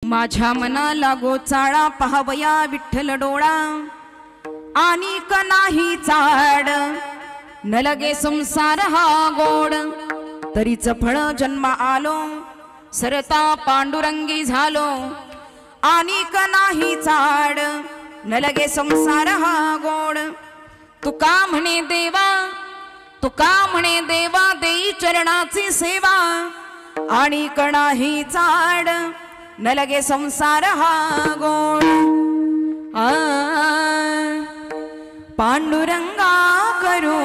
माझ्या मनाला गोचाळा पाहावया विठ्ठल डोळा आणि का नाही चाड न लगे संसार हा गोड तरीच फळ जन्म आलो सरता पांडुरंगी झालो आणि का नाही चाड न लगे संसार हा गोड तुका म्हणे देवा देई चरणाची सेवा आणि का नाही चाड न लगे संसार हा गोड पांडुरंगा करो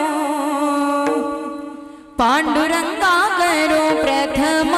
प्रथम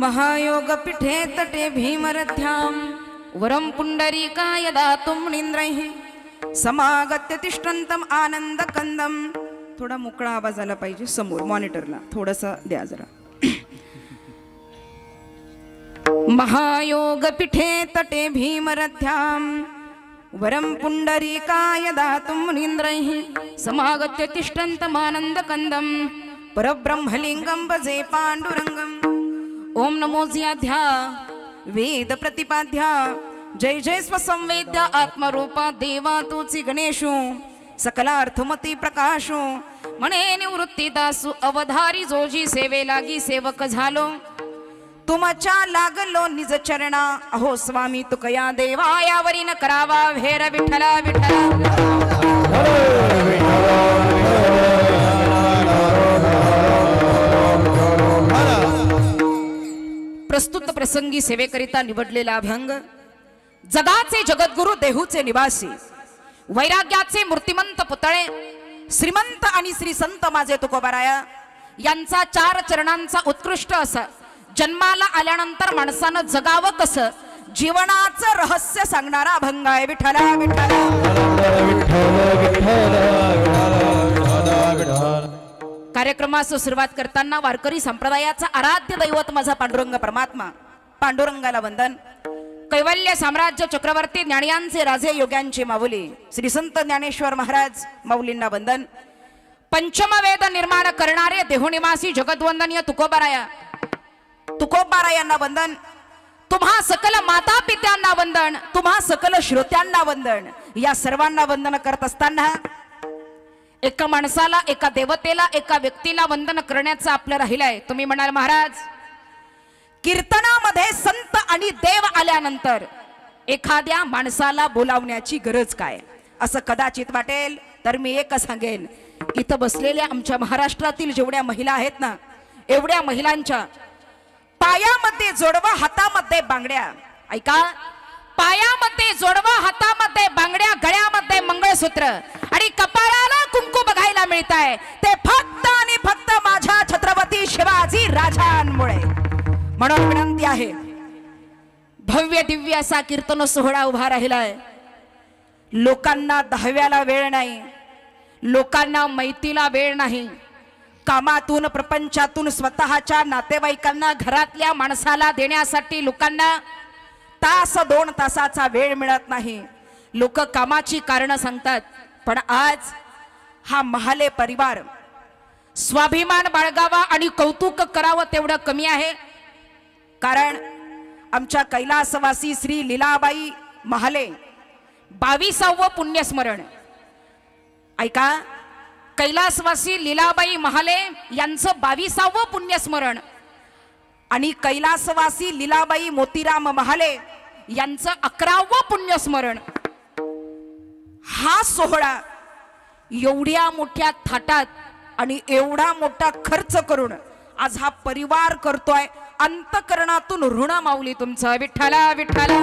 महायोगपीठे तटे भीमरथ्यां वरं पुंडरीकाय दातुं निंद्रैः समागत्य तिष्ठन्तम् आनंदकंदम. थोडा मोकळा आवाज आला पाहिजे समोर मॉनिटरला थोडासा द्या जरा. महायोगपीठे तटे भीमरथ्यां वरं पुंडरीकाय दातुं निंद्रैः समागत्य तिष्ठन्तम् आनंदकंदम परब्रह्मलिंगं भजे पांडुरंगम. ओम नमो ज्याध्या वेद प्रतिपाद्या जय जय स्वसंवेद्या आत्मरूपा देवा तूची गणेशो सकला अर्थमती प्रकाशो म्हणे निवृत्ती दासू अवधारी जोजी सेवे लागी सेवक झालो तुमच्या लागलो निज चरणा अहो स्वामी तुकया देवा यावरी न करावा भेर विठ्ठला विठ्ठला. प्रस्तुत प्रसंगी सेवेकरिता निवडलेला अभंग जगाचे जगद्गुरु देहूचे निवासी वैराग्याचे मूर्तिमंत पुतळे श्रीमंत आणि श्री संत माझे तुकोबाराया यांचा 4 चरणांचा उत्कृष्ट असा जन्माला आल्यानंतर माणसानं जगावं कसं जीवनाचं रहस्य सांगणारा अभंग आहे. विठ्ठला विठ्ठला कार्यक्रमास सुरुवात करताना वारकरी संप्रदायाचा आराध्य दैवत माझा पांडुरंग परमात्मा पांडुरंगाला वंदन. कैवल्य साम्राज्य चक्रवर्ती ज्ञानियांचे राजे योग्यांचे माऊली श्री संत ज्ञानेश्वर महाराज माऊलींना वंदन. पंचम वेद निर्माण करणारे देहुनिवासी जगद्वंदनीय तुकोबारायांना वंदन. तुम्हा सकल माता पित्यांना वंदन. तुम्हा सकल श्रोत्यांना वंदन. या सर्वांना वंदन करत असताना एका माणसाला, एका देवतेला, एका व्यक्तीला वंदन करण्याचं आपलं राहिलंय. तुम्ही म्हणाल महाराज, कीर्तनामध्ये संत आणि देव आल्यानंतर एखाद्या माणसाला बोलावण्याची गरज काय, असं कदाचित वाटेल. तर मी एक सांगेन, इथं बसलेल्या आमच्या महाराष्ट्रातील जेवढ्या महिला आहेत ना, एवढ्या महिलांच्या पायामध्ये जोडवा, हातामध्ये बांगड्या. ऐका, पायामध्ये जोडवा, हातामध्ये बांगड्या, गळ्यामध्ये मंगळसूत्र आणि कपाळाला कुंकू बघायला मिळत आहे. ते फक्त आणि फक्त माझ्या छत्रपती शिवाजी राजांमुळे. म्हणून विनंती आहे, भव्य दिव्य असा कीर्तन सोहळा उभा राहिलाय. लोकांना दहाव्याला वेळ नाही, लोकांना मैतीला वेळ नाही. कामातून, प्रपंचातून स्वतःच्या नातेवाईकांना, घरातल्या माणसाला देण्यासाठी लोकांना तास 2 तासाचा वेळ मिळत नाही. लोक कामाची कारण सांगतात. पण आज हा महाले परिवार स्वाभिमान बाळगावा आणि कौतुक करावं तेवढं कमी आहे. कारण आमच्या कैलासवासी श्री लीलाबाई महाले 22वे पुण्यस्मरण. ऐका, कैलासवासी लीलाबाई महाले यांचं 22वे पुण्यस्मरण आणि कैलासवासी लीलाबाई मोतीराम महाले यांचं 11वे पुण्यस्मरण. हा सोहळा एवढ्या मोठ्या थाटात आणि एवढा मोठा खर्च करून आज हा परिवार करतोय. अंतकरणातून ऋण माऊली तुमचं. विठ्ठला विठ्ठला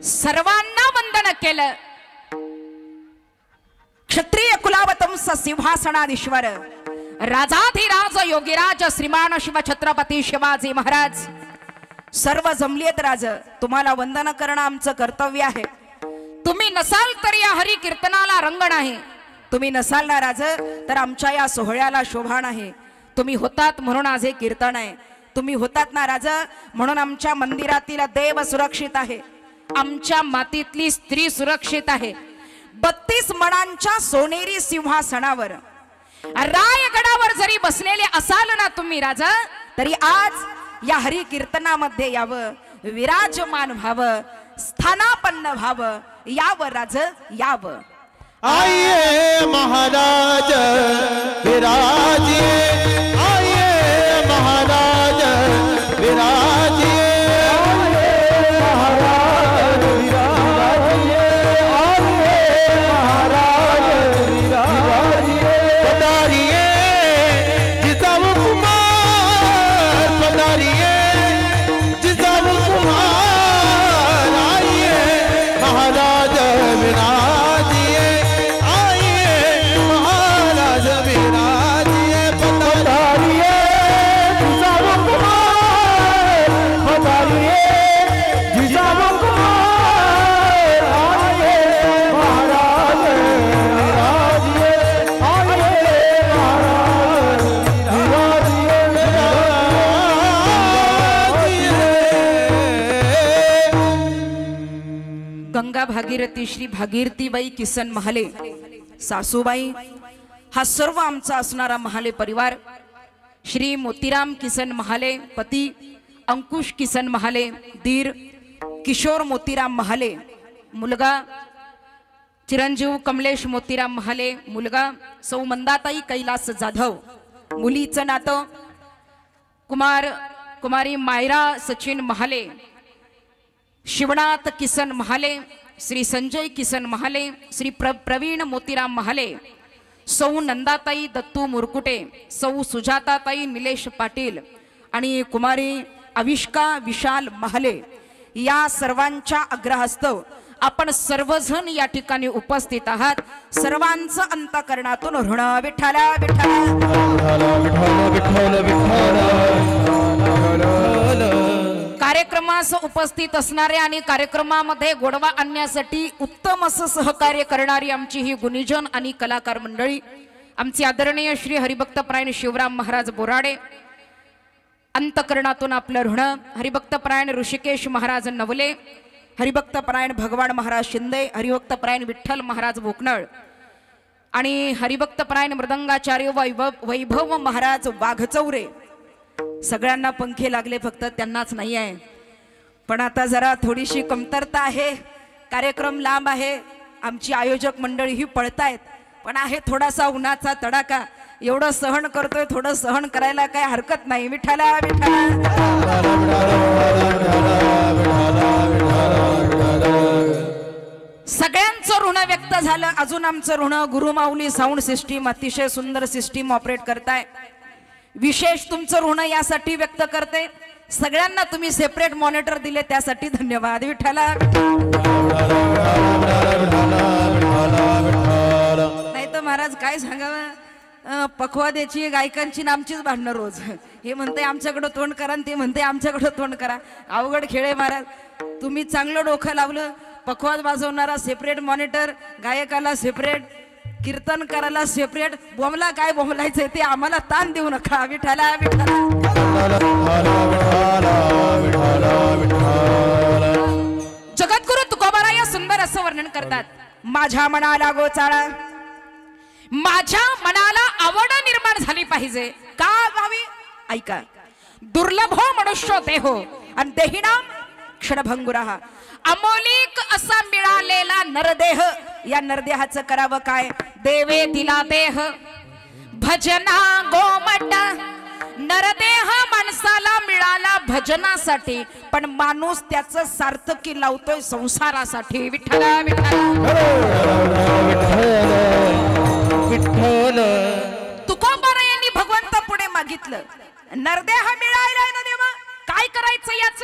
सर्वांना वंदन केलं. क्षत्रिय कुलावतंस सिंहासनाधीश्वर राजाधिराज योगीराज श्रीमान शिव छत्रपती शिवाजी महाराज सर्व जमलेत. राज, तुम्हाला वंदन करणं आमचं कर्तव्य आहे. तुम्ही नसाल तर या हरी कीर्तनाला रंग नाही. तुम्ही नसाल ना राज, तर आमच्या या सोहळ्याला शोभा नाही. तुम्ही होतात म्हणून आज हे कीर्तन आहे. तुम्ही होतात ना राज, म्हणून आमच्या मंदिरातील देव सुरक्षित आहे, आमच्या मातीतली स्त्री सुरक्षित आहे. 32 मणांच्या सोनेरी सिंहासनावर रायगडावर जरी बसलेले असाल ना तुम्ही राजा, तरी आज या हरी कीर्तनामध्ये यावं, विराजमान व्हावं, स्थानापन्न व्हावं. यावं राज, यावं. आइए महाराज विराजिए, आइए महाराज विराजिए, आइए महाराज विराजिए, आइए महाराज विराजिए. पधारिए जितव कुमार, पधारिए जितव कुमार, आइए महाराज विराजिए, आइए महाराज विराजिए. पधारिए जितव कुमार, पधारिए जितव कुमार, आइए महाराज विराजिए, आइए महाराज विराजिए. गंगा भागीरथी श्री भागीरथीबाई किसन महाले सासूबाई, हा सर्व आमचा असणारा महाले परिवार. श्री मोतीराम किसन महाले पती अंकुश किसन महाले, दीर किशोर मोतीराम महाले, मुलगा चिरंजीव कमलेश मोतीराम महाले, मुलगा सौ मंदाताई कैलास जाधव, मुलीचं नातं कुमारी मायरा सचिन महाले, शिवनाथ किसन महाले, श्री संजय किसन महाले, श्री प्रवीण मोतीराम महाले, सौ नंदाताई दत्तू मुरकुटे, सौ सुजाताताई निलेश पाटील आणि कुमारी अविष्का विशाल महाले. या सर्वांच्या आग्रहास्तव आपण सर्वजण या ठिकाणी उपस्थित आहात. सर्वांचं अंतकरणातून ऋण. विठ्ठला कार्यक्रमास उपस्थित असणारे आणि कार्यक्रमामध्ये गोडवा आणण्यासाठी उत्तम असं सहकार्य करणारी आमची ही गुणीजन आणि कलाकार मंडळी, आमचे आदरणीय श्री हरिभक्तपरायण शिवराम महाराज बोराडे, अंतकरणातून आपलं ऋण. हरिभक्तपरायण ऋषिकेश महाराज नवले, हरिभक्तपरायण भगवान महाराज शिंदे, हरिभक्तपरायण विठ्ठल महाराज भोकनळ आणि हरिभक्तपरायण मृदंगाचार्य वैभव महाराज वाघचौरे सगळ्यांना पंखे लागले, फक्त त्यांनाच नाही आहे. पण आता जरा थोडीशी कमतरता आहे, कार्यक्रम लांब आहे, आमची आयोजक मंडळी ही पळतायत, पण आहे थोडासा उन्हाचा तडाखा. एवढं सहन करतोय, थोडं सहन करायला काय हरकत नाही. विठ्ठला विठ्ठला. सगळ्यांचं ऋण व्यक्त झालं. अजून आमचं ऋण गुरुमाऊली साऊंड सिस्टीम, अतिशय सुंदर सिस्टीम ऑपरेट करताय. विशेष तुमचं ऋण यासाठी व्यक्त करते, सगळ्यांना तुम्ही सेपरेट मॉनिटर दिले त्यासाठी धन्यवाद. विठ्ठला. नाही तर महाराज काय सांगावं, पखवाद्याची गायकांची नामचीच भांडणं रोज. हे म्हणते आमच्याकडं तोंड करा, ते म्हणते आमच्याकडं तोंड करा. अवघड खेळ आहे महाराज. तुम्ही चांगलं डोकं लावलं. पखवाद वाजवणारा सेपरेट मॉनिटर, गायकाला सेपरेट, कीर्तन करायला सेपरेट. बोमला काय बोमलायचंय ते आम्हाला ताण देऊ नका. विठ्ठला विठ्ठला. जगद्गुरु तुकोबाराय या सुंदर असं वर्णन करतात. माझ्या मनाला गोचाळा, माझ्या मनाला आवड निर्माण झाली पाहिजे. का व्हावी? ऐका. दुर्लभो मनुष्य देहो आणि देहिनाम क्षणभंगुरः. अमोलिक असा मिळालेला नरदेह, या नरदेहाचं करावं काय? देवे दिला देह भजना गोमट. नरदेह माणसाला मिळाला भजनासाठी, पण माणूस त्याचं सार्थकी लावतोय संसारासाठी. विठ्ठला विठ्ठला. तुकोबारा यांनी भगवंता पुढे मागितलं, नरदेह मिळायला ना देवा, काय करायचं? याच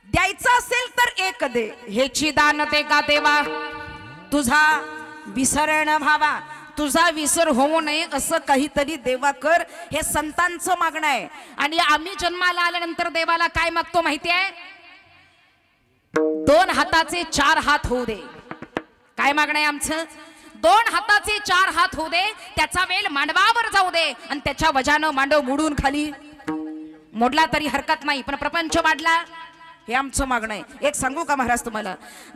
द्यायचं असेल तर एक दे, हेची दान दे का देवा. तुझा विसरण व्हावा, तुझा विसर होऊ नये असं काहीतरी देवा कर. हे संतांचं मागणं आहे. आणि आम्ही जन्माला आल्यानंतर देवाला काय मागतो माहिती आहे? 2 हाताचे 4 हात होऊ दे. काय मागणं आहे आमचं? 2 हाताचे 4 हात होऊ दे, त्याचा वेल मांडवावर जाऊ दे, आणि त्याच्या वजानं मांडव मोडून खाली मोडला तरी हरकत नाही, पण प्रपंच वाढला. हे आमचं मागणं आहे. एक सांगू का महाराज तुम्हाला?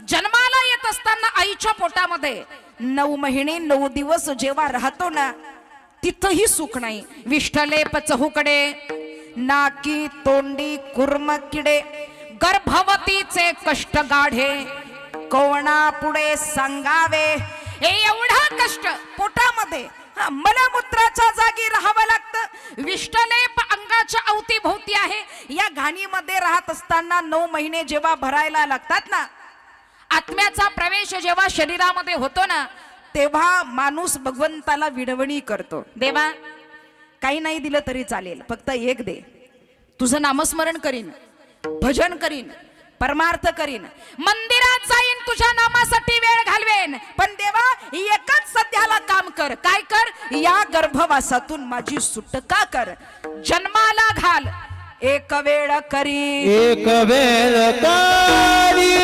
जन्माला येत असताना आईच्या पोटामध्ये 9 महिने 9 दिवस जेव्हा राहतो ना, तिथंही सुख नाही. विष्ठलेप चहूकडे, नाकी तोंडी कुर्म किडे, गर्भवतीचे कष्ट गाढे, कोणा पुढे सांगावे. हे एवढा कष्ट पोटामध्ये, मलमूत्राच्या जागी राहावं लागतं. विष्ठलेप अंगाच्या अवतीभोवती आहे. या घाणीमध्ये राहत असताना 9 महिने जेव्हा भरायला लागतात ना, आत्म्याचा प्रवेश जेव्हा शरीरामध्ये होतो ना, तेव्हा माणूस भगवंताला विडवणी करतो. देवा काही नाही दिलं तरी चालेल, फक्त एक दे. तुझं नामस्मरण करीन, भजन करीन, परमार्थ करीन, मंदिरात जाईन, तुझ्या नामासाठी वेळ घालवेन, पण देवा एकच सध्याला काम कर. काय कर? या गर्भवासातून माझी सुटका कर. जन्माला घाल, एक वेळ करी, एक वेळ करी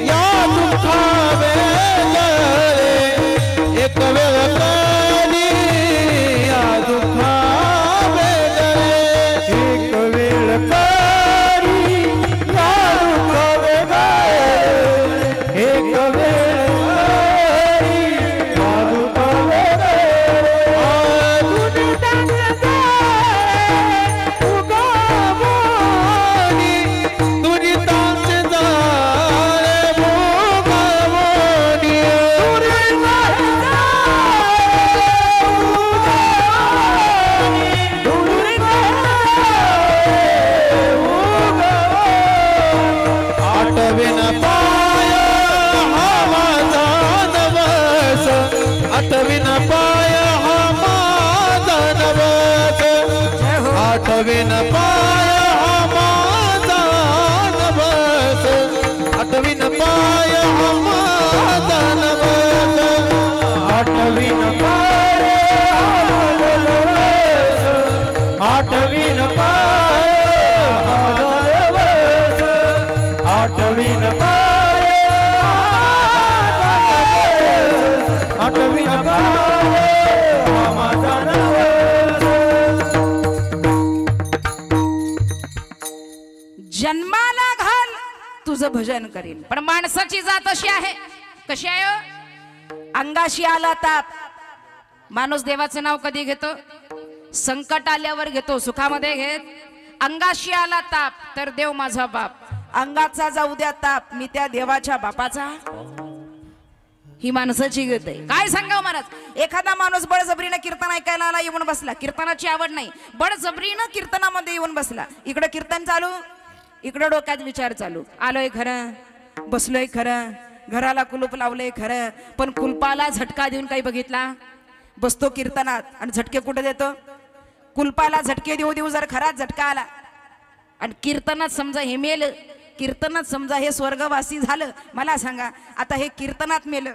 या दुःखा वेळे, एक वेळ करी या दुःखा वेळे, एक वेळ करी या दुःखा वेळे, एक वेळ करी या दुःखा वेळे. आठवीन पाय हा माझा नवस, आठवीन पाय हा माझा नवस, आठवीन पाय हा माझा नवस, आठवीन पाय हा नवस, आठवीन पाय हा नवस, आठवीन पाय आठवीन पाय हा माझा नवस. जन्माला घाल, तुझं भजन करीन. पण माणसाची जात अशी आहे. कशी आहे? अंगाशी आला ताप, माणूस देवाचं नाव कधी घेतो? संकट आल्यावर घेतो, सुखामध्ये घेत. अंगाशी आला ताप तर देव माझा बाप, अंगाचा जाऊ द्या ताप मी त्या देवाच्या बापाचा. ही माणसाची गत आहे. काय सांगावं महाराज, एखादा माणूस बळजबरीनं कीर्तन ऐकायला आला, येऊन बसला. कीर्तनाची आवड नाही, बळजबरीनं कीर्तनामध्ये येऊन बसला. इकडं कीर्तन चालू, इकडं डोक्यात विचार चालू. आलोय खरं, बसलोय खरं, घराला कुलूप लावलंय खरं, पण कुलपाला झटका देऊन काही बघितला. बसतो कीर्तनात आणि झटके कुठे देतो? कुलपाला झटके देऊ देऊ जर खराच झटका आला आणि कीर्तनात समजा हे मेल, कीर्तनात समजा हे स्वर्गवासी झालं, मला सांगा आता हे कीर्तनात मेलं.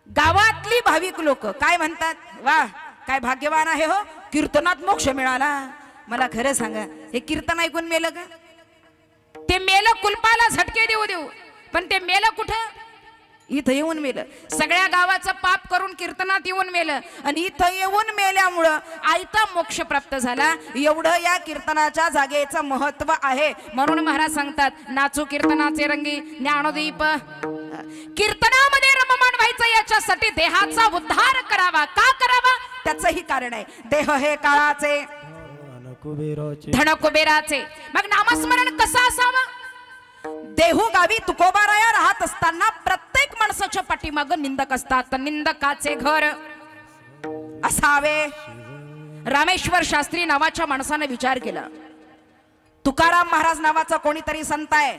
गावातली भाविक लोक काय म्हणतात, वा काय भाग्यवान आहे हो, कीर्तनात मोक्ष मिळाला. मला खरं सांगा हे कीर्तन ऐकून मेलं का? ते मेलं कुलपाला झटके देऊ देऊ, पण ते मेलं कुठं? इथं येऊन मेलं. सगळ्या गावाचं पाप करून कीर्तनात येऊन मेलं आणि इथं येऊन मेल्यामुळं आयता मोक्ष प्राप्त झाला. एवढं या कीर्तनाच्या जागेचं महत्व आहे. म्हणून महाराज सांगतात, नाचू कीर्तनाचे रंगी ज्ञानदीप. कीर्तनामध्ये रममाण व्हायचं, याच्यासाठी देहाचा उद्धार करावा. का करावा? त्याचंही कारण आहे. देह हे काळाचे, धन कुबेराचे. मग नामस्मरण कसं असावं? देहू गावी तुकोबाराया राहत असताना प्रत्येक माणसाच्या पाठीमाग निंदक असतात. निंदकाचे घर असावे. रामेश्वर शास्त्री नावाच्या माणसाने विचार केला, तुकाराम महाराज नावाचा कोणीतरी संत आहे,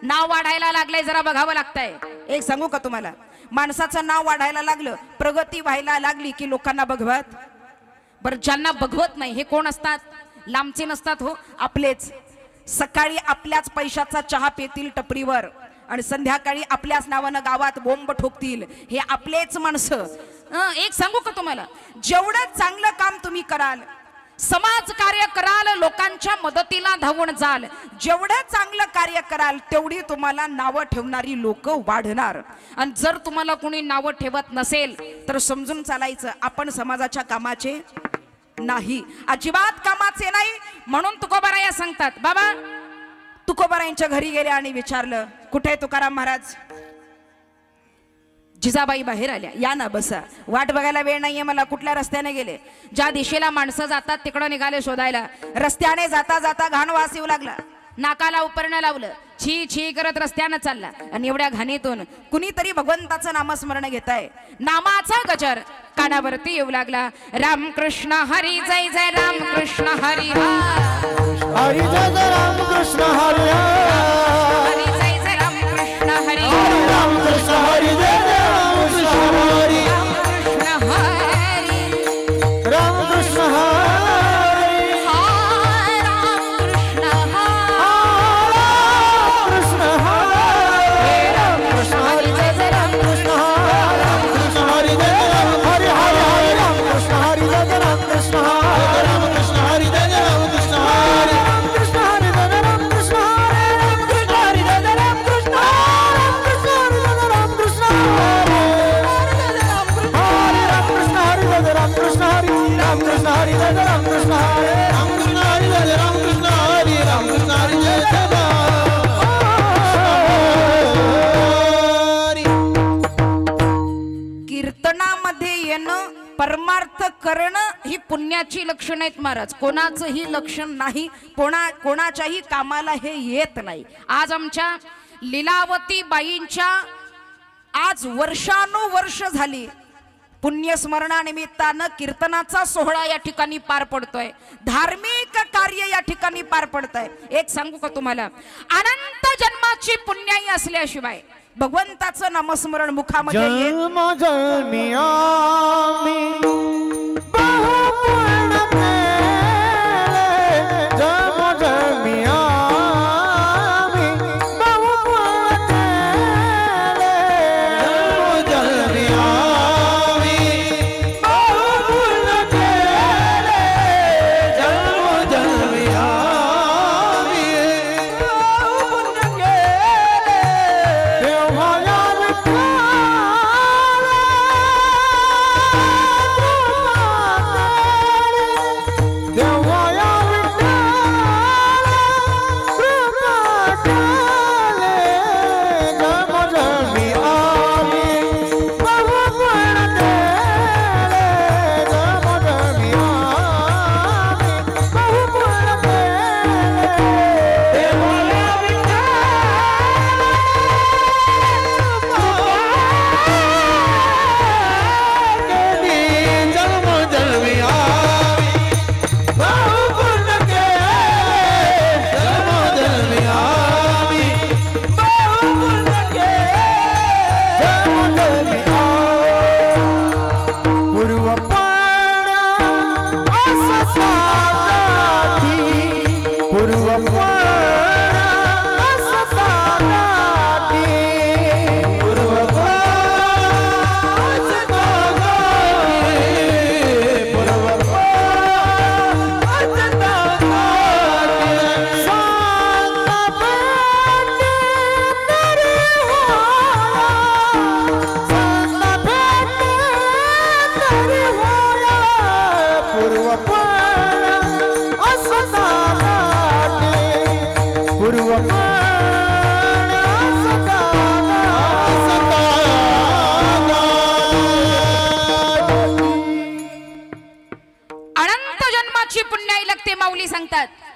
नाव वाढायला लागलंय, जरा बघावं लागतंय. एक सांगू का तुम्हाला, माणसाचं नाव वाढायला लागलं, प्रगती व्हायला लागली की लोकांना बघवत. बरं, ज्यांना बघवत नाही हे कोण असतात? लांबचे नसतात हो, आपलेच. सकाळी आपल्याच पैशाचा चहा पितील टपरीवर आणि संध्याकाळी आपल्याच नावानं गावात बोंब ठोकतील, हे आपलेच माणसं. एक सांगू का तुम्हाला, जेवढं चांगलं काम तुम्ही कराल, समाज कार्य कराल, लोकांच्या मदतीला धावून जाल, जेवढं चांगलं कार्य कराल तेवढी तुम्हाला नावं ठेवणारी लोक वाढणार. आणि जर तुम्हाला कोणी नावं ठेवत नसेल तर समजून चालायचं आपण समाजाच्या कामाचे नाही, अजिबात कामाचे नाही. म्हणून तुकोबाराया सांगतात, बाबा तुकोबारायांच्या घरी गेले आणि विचारलं, कुठे तुकाराम महाराज? जिजाबाई बाहेर आल्या, या ना बसा, वाट बघायला वेळ नाहीये मला. कुठल्या रस्त्याने गेले? ज्या दिशेला माणसं जातात तिकडं निघाले शोधायला. रस्त्याने जाता जाता घाण वास येऊ लागला, नाकाला उपरणं लावलं, छी छी करत रस्त्यानं चालला आणि एवढ्या घाणीतून कुणीतरी भगवंताचं नामस्मरण घेताय. नामाचा गजर कानावरती येऊ लागला. रामकृष्ण हरी जय जय रामकृष्ण हरी हरी जय जय रामकृष्ण हरी हरी जय जय रामकृष्ण हरी रामकृष्ण हरी जय जय रामकृष्ण हरी रामकृष्ण हरी रामकृष्ण हरी रामकृष्ण रामकृष्ण हरी जय जय रामकृष्ण रामकृष्ण हरी जय हरी हरी हरी रामकृष्ण हरी जय जय रामकृष्ण रामकृष्ण हरी जय जय रामकृष्ण हरी रामकृष्ण हरी जय जय रामकृष्ण रामकृष्ण हरी जय जय रामकृष्ण रामकृष्ण हरी जय जय रामकृष्ण हरी रामकृष्ण हरी जय जय रामकृष्ण हरी रामकृष्ण हरी जय जय रामकृष्ण हरी रामकृष्ण हरी जय जय रामकृष्ण हरी रामकृष्ण हरी जय जय कीर्तनामध्ये येणं, परमार्थ करणं ही पुण्याची लक्षण आहेत महाराज. कोणाचंही लक्षण नाही, कोणाच्याही कामाला हे येत नाही. आज आमच्या लीलावती बाईंच्या आज वर्षानुवर्ष झाली पुण्यस्मरणानिमित्तानं कीर्तनाचा सोहळा या ठिकाणी पार पडतोय, धार्मिक कार्य या ठिकाणी पार पडतंय. एक सांगू का तुम्हाला, अनंत जन्माची पुण्याई असल्याशिवाय भगवंताचं नामस्मरण मुखामध्ये येत जन्मी आम्ही बहुपूर्ण केले, जन्मी आम्ही बहुपूर्ण केले, जन्मी आम्ही बहुपूर्ण केले, जन्मी आम्ही बहुपूर्ण केले. देवा या विठ्ठला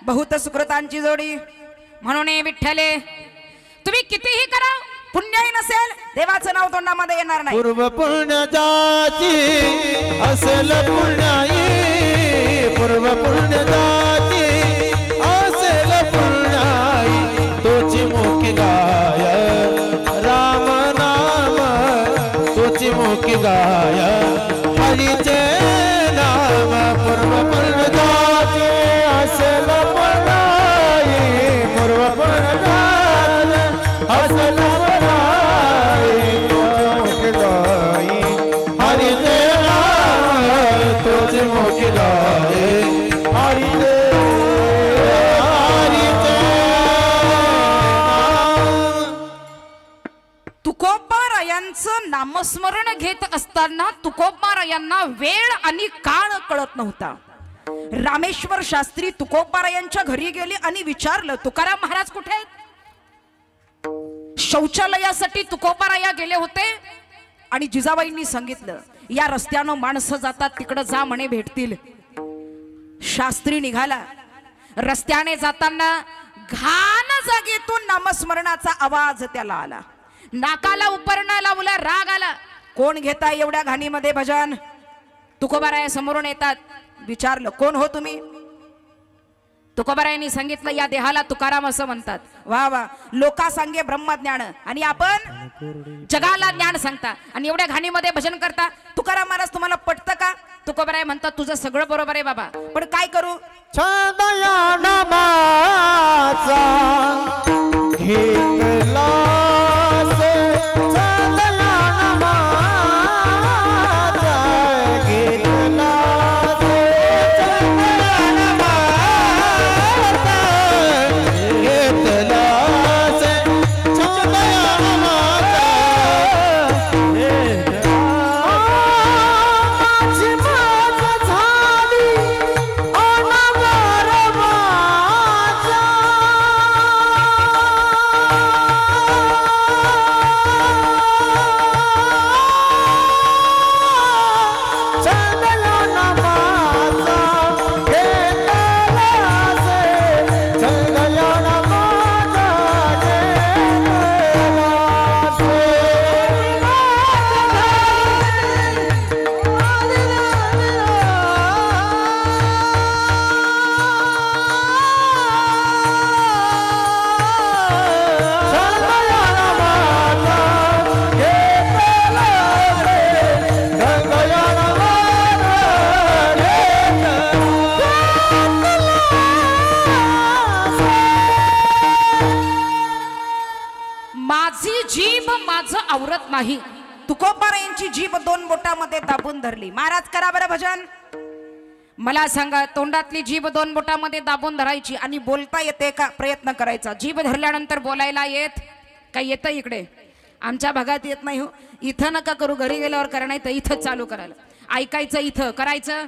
बहुत सुकृतांची जोडी म्हणून विठ्ठले तुम्ही कितीही करा पुण्यही नसेल देवाचं नाव तोंडामध्ये येणार नाही. पूर्व पुण्यजाची असेल पुण्याई पूर्व पुण्यजाची असेल पुण्याई तोची मुखी गाय राम नाम तोची मुखी गाय हरीचे नाम पूर्व पुण्यजाची असेल पुण्याई पूर्व पुण्यजाची असेल तुकोबारायांचं नामस्मरण घेत असताना तुकोबारायांना वेळ आणि काळ कळत नव्हता. रामेश्वर शास्त्री तुकोबारायांच्या घरी गेले आणि विचारलं तुकाराम महाराज कुठे आहेत. शौचालयासाठी तुकोबाराया गेले होते आणि जिजाबाईंनी सांगितलं या रस्त्यानं माणसं जातात तिकडं जा म्हणे भेटतील. शास्त्री निघाला. रस्त्याने जाताना घाण जागेतून नामस्मरणाचा आवाज त्याला आला. नाकाला उपरणं लावला. राग आला. कोण घेताय एवढ्या घाणीमध्ये भजन. तुकोबाराया समोरून येतात. विचारलं कोण हो तुम्ही. तुकोबारायांनी सांगितलं या देहाला तुकाराम असं म्हणतात. वा वा लोका सांगे ब्रह्मज्ञान आणि आपण जगाला ज्ञान सांगता आणि एवढ्या घाणीमध्ये भजन करता. तुकाराम महाराज तुम्हाला पटतं का. तुकोबाराय म्हणतात तुझं सगळं बरोबर आहे बाबा पण काय करू. छंदया नामाचा घेतला आवरत नाही. तुकोबारायांची जीभ दोन बोटामध्ये दाबून धरली. महाराज करा बरं भजन. मला सांगा तोंडातली जीभ दोन बोटामध्ये दाबून धरायची आणि बोलता येते का प्रयत्न करायचा. जीभ धरल्यानंतर बोलायला येत काय येतं इकडे आमच्या भागात येत नाही हो. इथं नका करू घरी गेल्यावर करा नाही तर इथं चालू करायला. ऐकायचं इथं करायचं.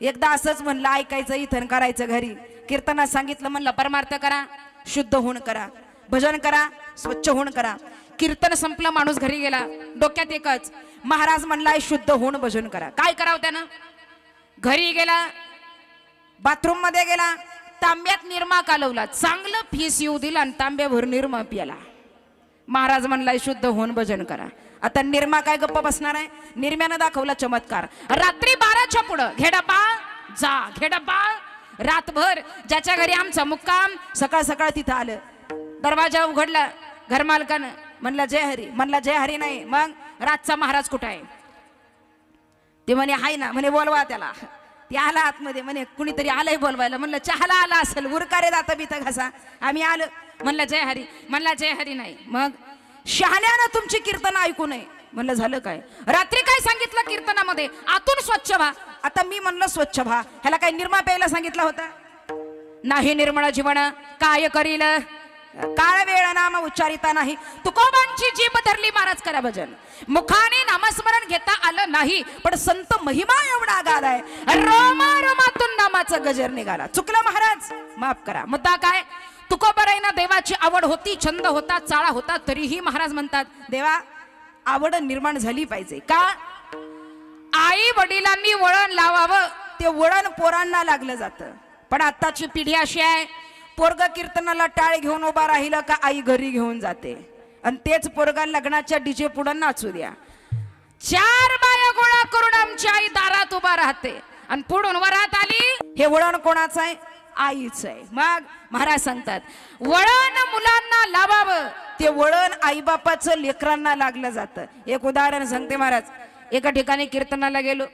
एकदा असंच म्हणलं ऐकायचं इथं करायचं घरी. कीर्तनात सांगितलं म्हणलं परमार्थ करा शुद्ध होऊन करा भजन करा स्वच्छ होऊन करा. कीर्तन संपलं माणूस घरी गेला डोक्यात एकच महाराज म्हणलाय शुद्ध होऊन भजन करा. काय करावं त्यानं. घरी गेला बाथरूम मध्ये गेला तांब्यात निरमा कालवला चांगलं फीस येऊ दिला आणि तांब्याभर निरमा पिला. महाराज म्हणलाय शुद्ध होऊन भजन करा. आता निरमा काय गप्प बसणार आहे. निरम्यानं दाखवला चमत्कार. रात्री 12च्या पुढं घेडबा जा घेडबा रातभर ज्याच्या घरी आमचा मुक्काम सकाळ सकाळ तिथं आलं. दरवाजा उघडला घर मालकानं म्हणला जय हरी. म्हणला जय हरी नाही मग रातचा महाराज कुठं आहे. ते म्हणे हाय ना. म्हणे बोलवा त्याला. ते आला आतमध्ये म्हणे कुणीतरी आलंय बोलवायला. म्हणलं चहाला आला असेल उरकारे जाता बिता घासा आम्ही आलो. म्हणलं जय हरी. म्हणला जय हरी नाही मग शहाण्यानं तुमची कीर्तन ऐकू नये. म्हणलं झालं काय. रात्री काय सांगितलं कीर्तनामध्ये आतून स्वच्छ व्हा. आता मी म्हणलं स्वच्छ व्हा ह्याला काय निरमा प्यायला सांगितलं होता. नाही निर्मळ जीवन काय करील काळ वेळ नाम उच्चारिता नाही. तुकोबांची जीभ धरली महाराज करा भजन. मुखाने नामस्मरण घेता आलं नाही पण संत महिमा एवढा गालाय रोमा रोमातून नामाचं गजर निघाला. चुकलं महाराज माफ करा. मुद्दा काय तुकोबारायांना देवाची आवड होती छंद होता चाळा होता तरीही महाराज म्हणतात देवा आवड निर्माण झाली पाहिजे. का आई वडिलांनी वळण लावावं ते वळण पोरांना लागलं जातं. पण आताची पिढी अशी आहे, पोरग कीर्तनाला टाळ घेऊन उभा राहिलं का आई घरी घेऊन जाते आणि तेच पोरगा लग्नाच्या डीजे पुढे नाचू द्या. 4 बाया गोळा करून आमची आई दारात उभा राहते आणि पुढून वरात आली. हे वळण कोणाचं आहे? आईच आहे. मग महाराज सांगतात वळण मुलांना लावावं, ते वळण आईबापाचं लेकरांना लागलं जातं. एक उदाहरण सांगते महाराज. एका ठिकाणी कीर्तनाला गेलो,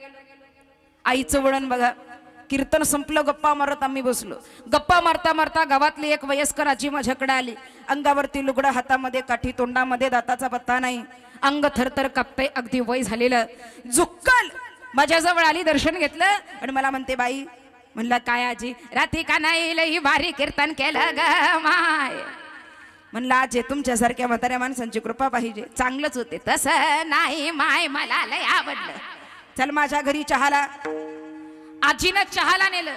आईचं वळण बघा. कीर्तन संपलं, गप्पा मारत आम्ही बसलो. गप्पा मारता मारता गावातली एक वयस्कर आजी माझ्याकडे आली. अंगावरती लुगडं, हातामध्ये काठी, तोंडामध्ये दाताचा पत्ता नाही, अंग थरथर कापतंय, अगदी वय झालेलं. जुक्कल माझ्याजवळ आली, दर्शन घेतलं आणि मला म्हणते बाई. म्हणलं काय आजी? रात्री का नाही लई भारी कीर्तन केलं ग माय. म्हणलं आजी तुमच्यासारख्या म्हाताऱ्या माणसांची कृपा पाहिजे, चांगलंच होते. तसं नाही माय, मला लय आवडलं. चल माझ्या घरी चहाला. आजीनं चहाला नेलं.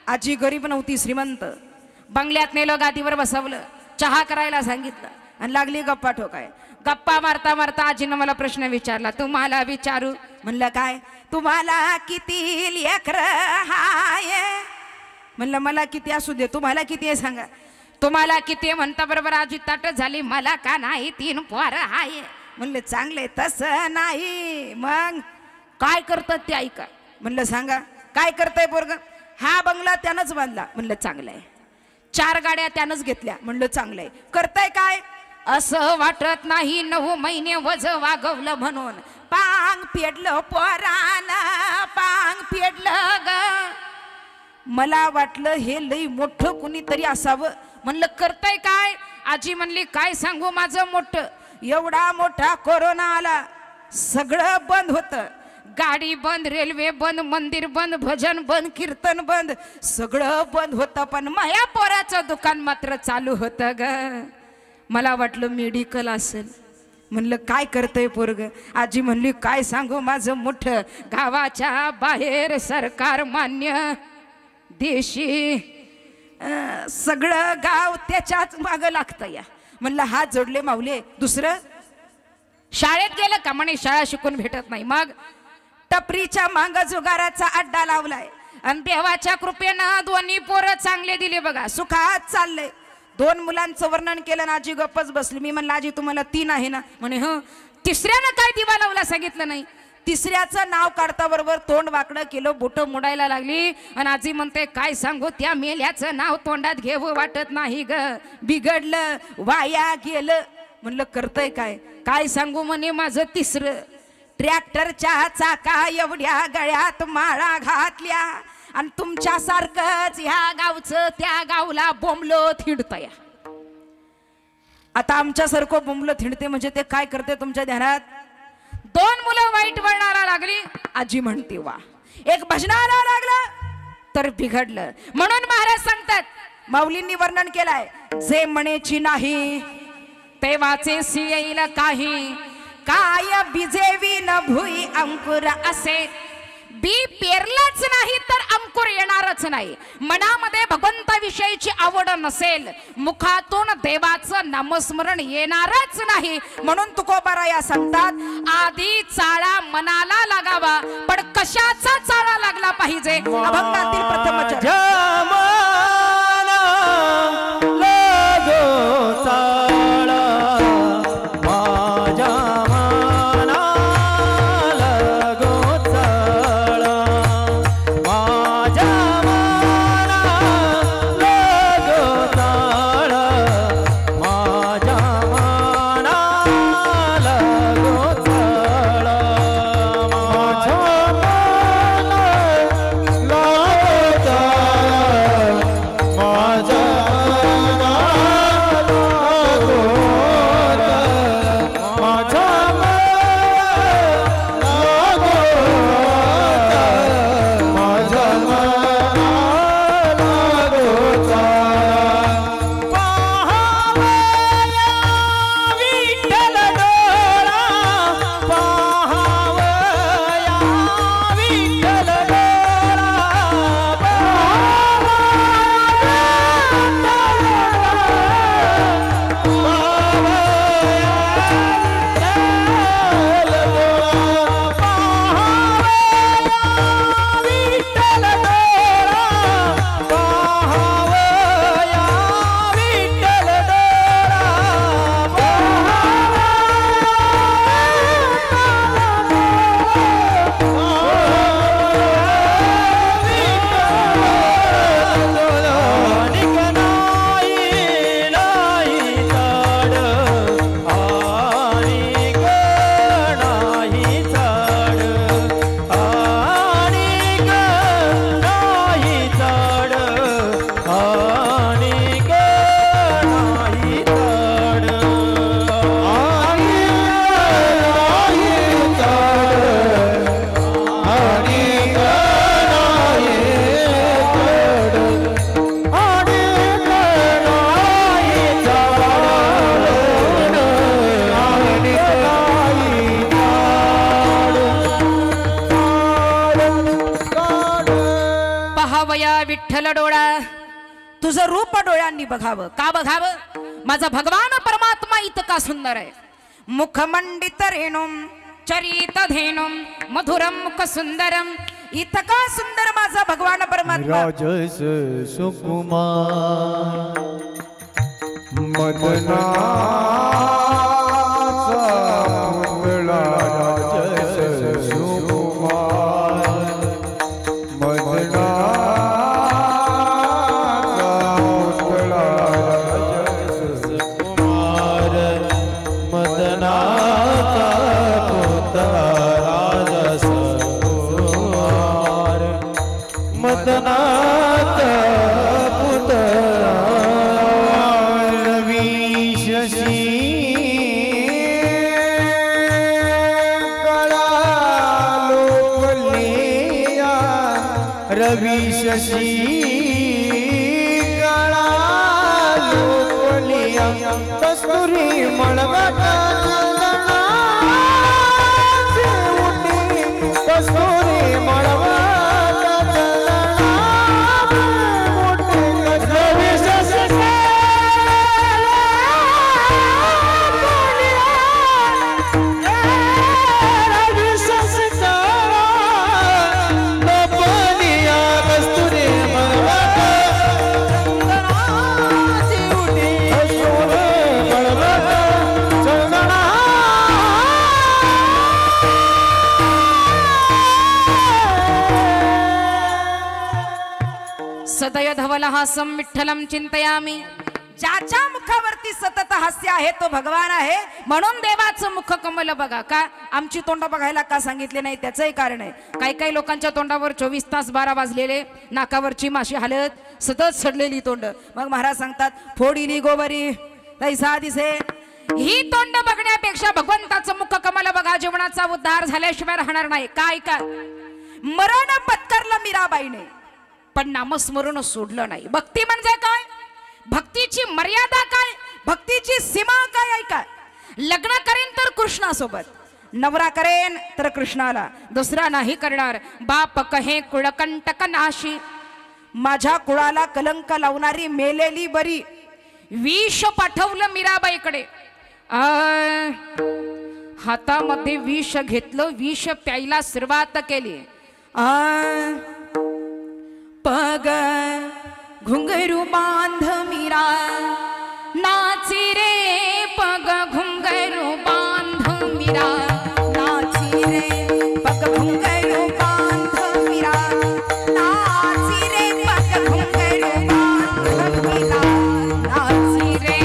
आजी गरीब नव्हती, श्रीमंत. बंगल्यात नेलं, गादीवर बसवलं, चहा करायला सांगितलं आणि लागली गप्पा ठोकाय. गप्पा मारता मारता आजीनं मला प्रश्न विचारला, तुम्हाला विचारू? म्हणलं काय? तुम्हाला किती लेकरं हाय? म्हणलं मला किती असू दे, तुम्हाला किती आहे सांगा. तुम्हाला किती म्हणता बरोबर आजी ताट झाली. मला का नाही, 3 पोरं हाय. म्हणलं चांगले. तसं नाही. मग काय करतात ते ऐका. म्हणलं सांगा काय करताय पोरग? हा बंगला त्यानंच बांधला. म्हणलं चांगलं आहे. 4 गाड्या त्यानंच घेतल्या. म्हणलं चांगलं आहे. करताय काय? असं वाटत नाही 9 महिने वज वागवलं म्हणून पांग फेडलं पोरानं, पांग फेडलं ग. मला वाटलं हे लई मोठं कुणीतरी असावं. म्हणलं करताय काय? आजी म्हणली काय सांगू माझं मोठं. एवढा मोठा कोरोना आला, सगळं बंद होतं. गाडी बंद, रेल्वे बंद, मंदिर बंद, भजन बंद, कीर्तन बंद, सगळं बंद होतं. पण माया पोराचं दुकान मात्र चालू होतं ग. मला वाटलं मेडिकल असेल. म्हणलं काय करतंय पोरग? आजी म्हणली काय सांगू माझं मोठं. गावाच्या बाहेर सरकार मान्य देशी, सगळं गाव त्याच्याच मागं लागतं या. म्हणलं हात जोडले माऊले. दुसरं? शाळेत गेलं का? म्हणे शाळा शिकून भेटत नाही. मग टपरीच्या मांग जुगाराचा अड्डा लावलाय आणि देवाच्या कृपेनं 2 पोरं चांगले दिले बघा, सुखात चालले. 2 मुलांचं वर्णन केलं ना आजी गप्पच बसली. मी म्हणलं आजी तुम्हाला 3 आहे ना? म्हणे हो. तिसऱ्यानं काय दिवा लावला सांगितलं नाही. तिसऱ्याचं नाव काढता बरोबर तोंड वाकडं केलं, बोटं मोडायला लागली आणि आजी म्हणते काय सांगू त्या मेल्याचं नाव तोंडात घेऊ वाटत नाही ग. बिघडलं, वाया गेलं. म्हणलं करतय काय? काय सांगू म्हणे माझं तिसरं. ट्रॅक्टरच्या चाका एवढ्या गळ्यात माळा घातल्या आणि तुमच्यासारखंच ह्या गावचं त्या गावला बोंबलं थिडतया. आता आमच्यासारखं बोंबलं थिडते म्हणजे ते काय करते तुमच्या ध्यानात? 2 मुलं वाईट वळणाला लागली. आजी म्हणते वा. एक भजनाला लागलं तर बिघडलं. म्हणून महाराज सांगतात, माऊलींनी वर्णन केलंय, जे म्हणेची नाही ते वाचे येईल काही. काय बिजेवी न भुई अंकुर असे. बी पेरलंच नाही तर अंकुर येणारच नाही. मनामध्ये भगवंताविषयीची आवड नसेल, मुखातून देवाचं नामस्मरण येणारच नाही. म्हणून तुकोबाराया सांगतात आधी चाळा मनाला लागावा, पण कशाचा चाळा लागला पाहिजे? अभंगातील प्रथम चरण. विठ्ठल डोळा तुझं रूप डोळ्यांनी बघावं. का बघावं? माझा भगवान परमात्मा इतका सुंदर आहे. मुखमंडित रेणुम चरित धेनुम मधुरम मुख सुंदरम. इतका सुंदर माझा भगवान परमात्मा. राजस सुकुमार मदना राजस सुकुमार मदना रवि शशि गळा लोकलिया कस्तुरी मळवटा कस्तुरी मळवटा सदय धवल हासम विठ्ठलम चिंतयामी. ज्याच्या मुखावरती सतत हास्य आहे तो भगवान आहे. म्हणून देवाचं मुख कमल बघा. का आमची तोंड बघायला का सांगितले नाही? त्याचंही कारण आहे. काही काही लोकांच्या तोंडावर 24 तास 12 वाजलेले, नाकावरची माशी हालत, सतत सडलेली तोंड. मग महाराज सांगतात फोडीली गोबरी तैसा दिसे. ही तोंड बघण्यापेक्षा भगवंताचं मुख कमल बघा. जीवनाचा उद्धार झाल्याशिवाय राहणार नाही. काय काय मरण पत्करलं मीराबाईने पण नामस्मरण सोडलं नाही. भक्ती म्हणजे काय? भक्तीची मर्यादा काय? भक्तीची सीमा काय आहे? काय लग्न करेन तर कृष्णासोबत, नवरा करेन तर कृष्णाला, दुसरा नाही करणार. बाप कहे कुळकंटक नाशी. माझ्या कुळाला कलंक लावणारी मेलेली बरी. विष पाठवलं मीराबाईकडे. हातामध्ये विष घेतलं, विष प्यायला सुरुवात केली. पग घुंगरू बांध मीरा नाची रे. पग घुंगरू बांध मीरा नाची रे. पग घुंगरू बांध मीरा नाची रे. पग घुंगरू बांध मीरा नाची रे.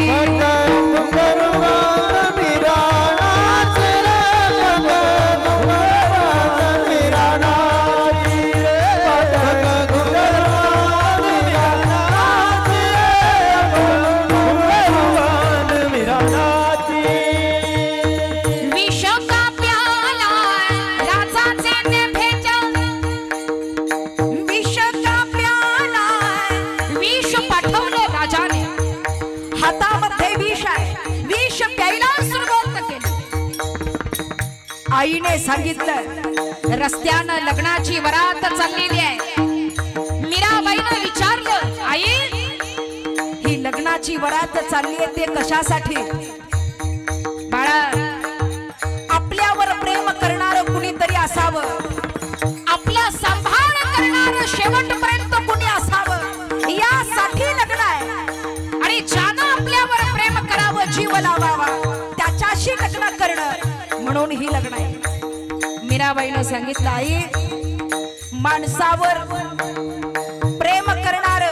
आईने सांगितलं रस्त्यानं लग्नाची वरात चाललेली आहे. मीराबाईनं विचारलं आई ही लग्नाची वरात चालली आहे ते कशासाठी? बाळा आपल्यावर प्रेम करणार कुणीतरी असावं, आपला सांभाळ करणार शेवटपर्यंत कुणी असावं यासाठी लग्न आहे. आणि ज्यानं आपल्यावर प्रेम करावं, जीव लावावा त्याच्याशी लग्न करणं म्हणून ही लग्न आहे. मीराबाईनं सांगितलं आई माणसावर प्रेम करणार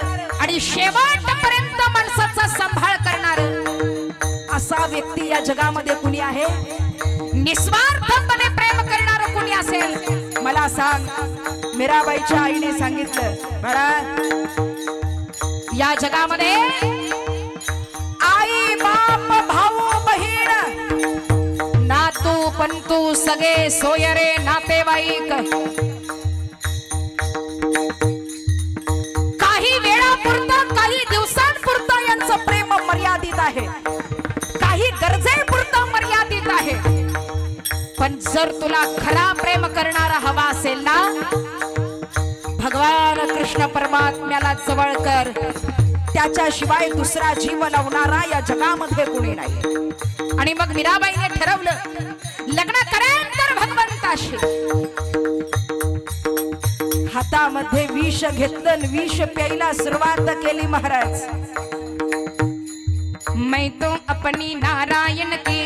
आणि शेवटपर्यंत माणसाचा सांभाळ करणार असा व्यक्ती या जगामध्ये कुणी आहे? निस्वार्थपणे प्रेम करणार कुणी असेल मला सांग. मीराबाईच्या आईने सांगितलं बाळा या जगामध्ये आई बाप भाऊ बहीण नातू पंतू सगळे सोयरे नातेवाईक काही वेळापुरतं काही दिवसांपुरतं यांचं प्रेम मर्यादित आहे, काही गरजेपुरतं मर्यादित आहे. पण जर तुला खरा प्रेम करणारा हवा असेल ना भगवान कृष्ण परमात्म्याला जवळ कर, त्याच्याशिवाय दुसरा जीव लावणारा या जगामध्ये कोणी नाही. आणि मग मीराबाईने ठरवलं लग्न करेन तर भगवंताशी. हातामध्ये विष घेतलं, विष प्यायला सुरुवात केली. महाराज मैं तो अपनी नारायण की,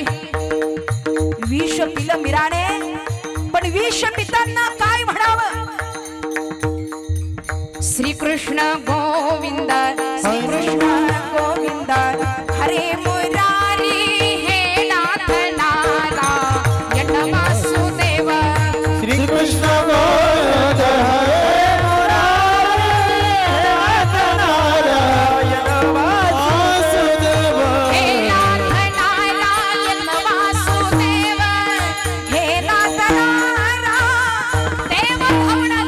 विष पिलं मीराने. पण विष पिताना काय म्हणावं? श्रीकृष्ण गोविंद, श्रीकृष्ण गोविंद, हरे मुरारी, हे नाथ नारायण वासुदेव. श्रीकृष्ण गोविंद, हरे मुरारी, हे नाथ नारायण वासुदेव. हे नाथ नारायण वासुदेव, हे नाथ नारायण देव भावना.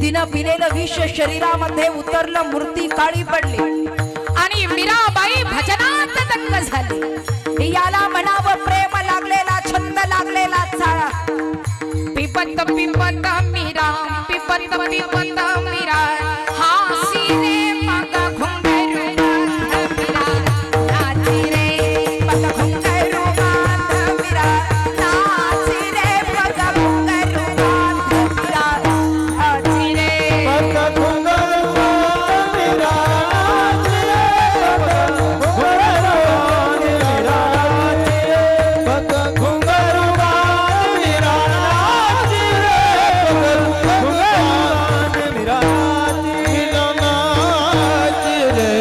तिनं पिलेलं विष शरीरामध्ये उतरलं, मूर्ती काळी पडली आणि मीराबाई भजनात दंग झाली. याला म्हणावं प्रेम लागलेला, छंद लागलेला चाळा. पिपत पिपत मीरा, पिपत पिपत मीरा, हासी रे मग घुंघरू बांध मीरा, नाची रे मग घुंघरू बांध मीरा, नाची रे मग घुंघरू बांध मीरा, नाची रे. पग घुंघरू बांध मीरा, नाची रे, पग घुंघरू बांध मीरा, नाची रे, पग घुंघरू बांध मीरा, नाची रे, पग घुंघरू बांध मीरा, नाची रे,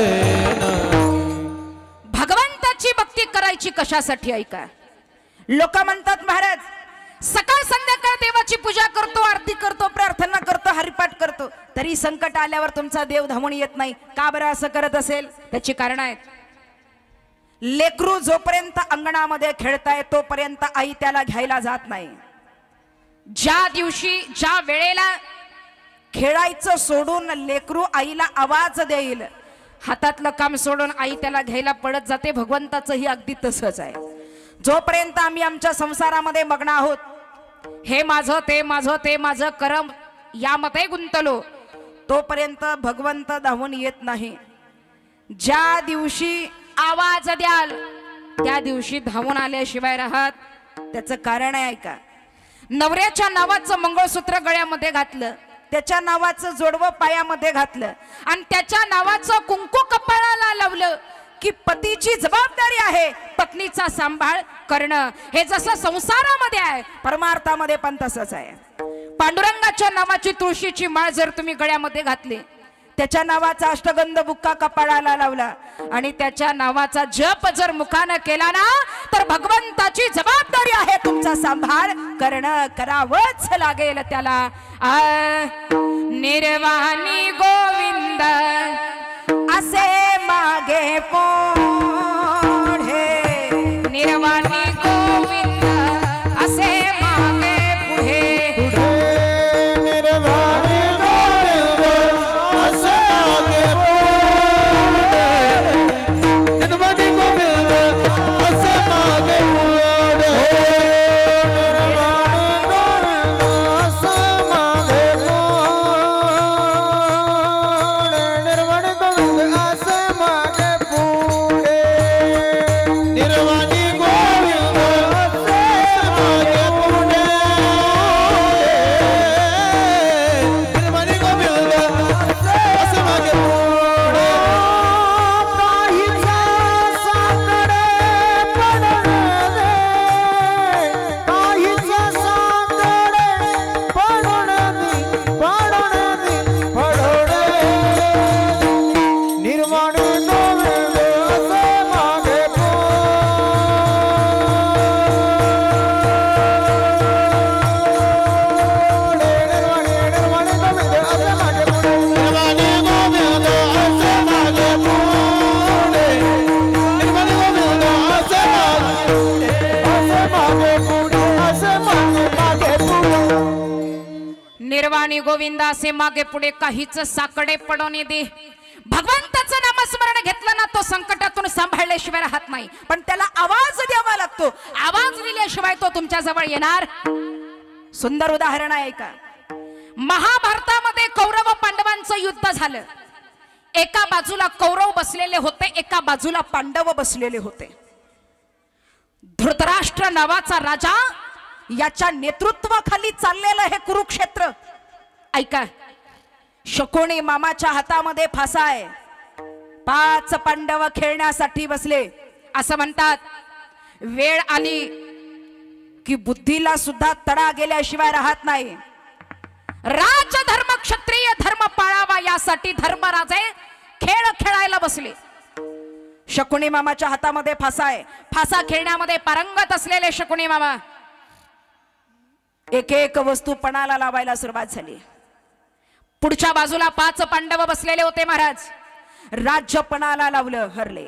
भगवंताची भक्ती करायची कशासाठी? ऐका, लोक म्हणतात महाराज सकाळ संध्याकाळ देवाची पूजा करतो, आरती करतो, प्रार्थना करतो, हरिपाठ करतो, तरी संकट आल्यावर तुमचा देव धावून येत नाही. का बरं असं करत असेल? त्याची कारण आहेत. लेकरू जोपर्यंत अंगणामध्ये खेळताय तोपर्यंत आई त्याला घ्यायला जात नाही. ज्या दिवशी ज्या वेळेला खेळायचं सोडून लेकरू आईला आवाज देईल, हातातलं काम सोडून आई त्याला घ्यायला पडत जाते. भगवंताचंही अगदी तसंच आहे. जोपर्यंत आम्ही आमच्या संसारामध्ये मग्न आहोत, हे माझं ते माझं ते माझं करम यामध्ये गुंतलो, तोपर्यंत भगवंत धावून येत नाही. ज्या दिवशी आवाज द्याल त्या दिवशी धावून आल्याशिवाय राहत. त्याचं कारण आहे ऐका. नवऱ्याच्या नावाचं मंगळसूत्र गळ्यामध्ये घातलं, त्याच्या नावाचं जोडवं पायामध्ये घातलं आणि त्याच्या नावाचं कुंकू कपाळाला लावलं की पतीची जबाबदारी आहे पत्नीचा सांभाळ करणं. हे जसं संसारामध्ये आहे परमार्थामध्ये पण तसंच आहे. पांडुरंगाच्या नावाची तुळशीची माळ जर तुम्ही गळ्यामध्ये घातली, त्याच्या नावाचा अष्टगंध बुक्का कपाळाला लावला आणि त्याच्या नावाचा जप जर मुखानं केला ना, तर भगवंताची जबाबदारी आहे तुमचा सांभाळ करणं. करावंच लागेल त्याला. निर्वाणी गोविंद असे मागे पुढे, निर्वाणी गोविंद असे मागे पुढे, निर्वाणी गोविंद असे मागे पुढे, निर्वाणी गोविंद असे मागे पुढे, निर्वाणी गोविंद असे मागे पुढे, निर्वाणी गोविंद असे मागे पुढे, निर्वाणी गोविंद असे मागे पुढे. काहीचा साकडे पडणे दे, काहीचा साकडे पडणे दे, पडणे दे, पडणे. निर्वाणी गोविंद असे मागे निर्वाणी गोविंद असे मागे पुढे, काहीच साकडे पडणे दे. भगवंताचं नामस्मरण घेतलं ना, तो संकटातून सांभाळल्याशिवाय राहत नाही. पण त्याला आवाज द्यावा लागतो. आवाज दिल्याशिवाय तो तुमच्या जवळ येणार. सुंदर उदाहरण आहे का. महाभारतामध्ये कौरव पांडवांचं युद्ध झालं. एका बाजूला कौरव बसलेले होते, एका बाजूला पांडव बसलेले होते. धृतराष्ट्र नावाचा राजा याच्या नेतृत्वाखाली चाललेलं हे कुरुक्षेत्र. ऐका, शकुनी मामाच्या हातामध्ये फासा आहे. 5 पांडव खेळण्यासाठी बसले. असं म्हणतात, वेळ आली की बुद्धीला सुद्धा तडा गेल्याशिवाय राहत नाही. राजधर्म क्षत्रिय धर्म पाळावा यासाठी धर्मराजे खेळ खेळायला बसले. शकुनी मामाच्या हातामध्ये फासा आहे. फासा खेळण्यामध्ये पारंगत असलेले शकुनी मामा एक एक वस्तू पणाला लावायला सुरुवात झाली. पुढच्या बाजूला 5 पांडव बसलेले होते. महाराज राज्य पणाला लावलं, हरले.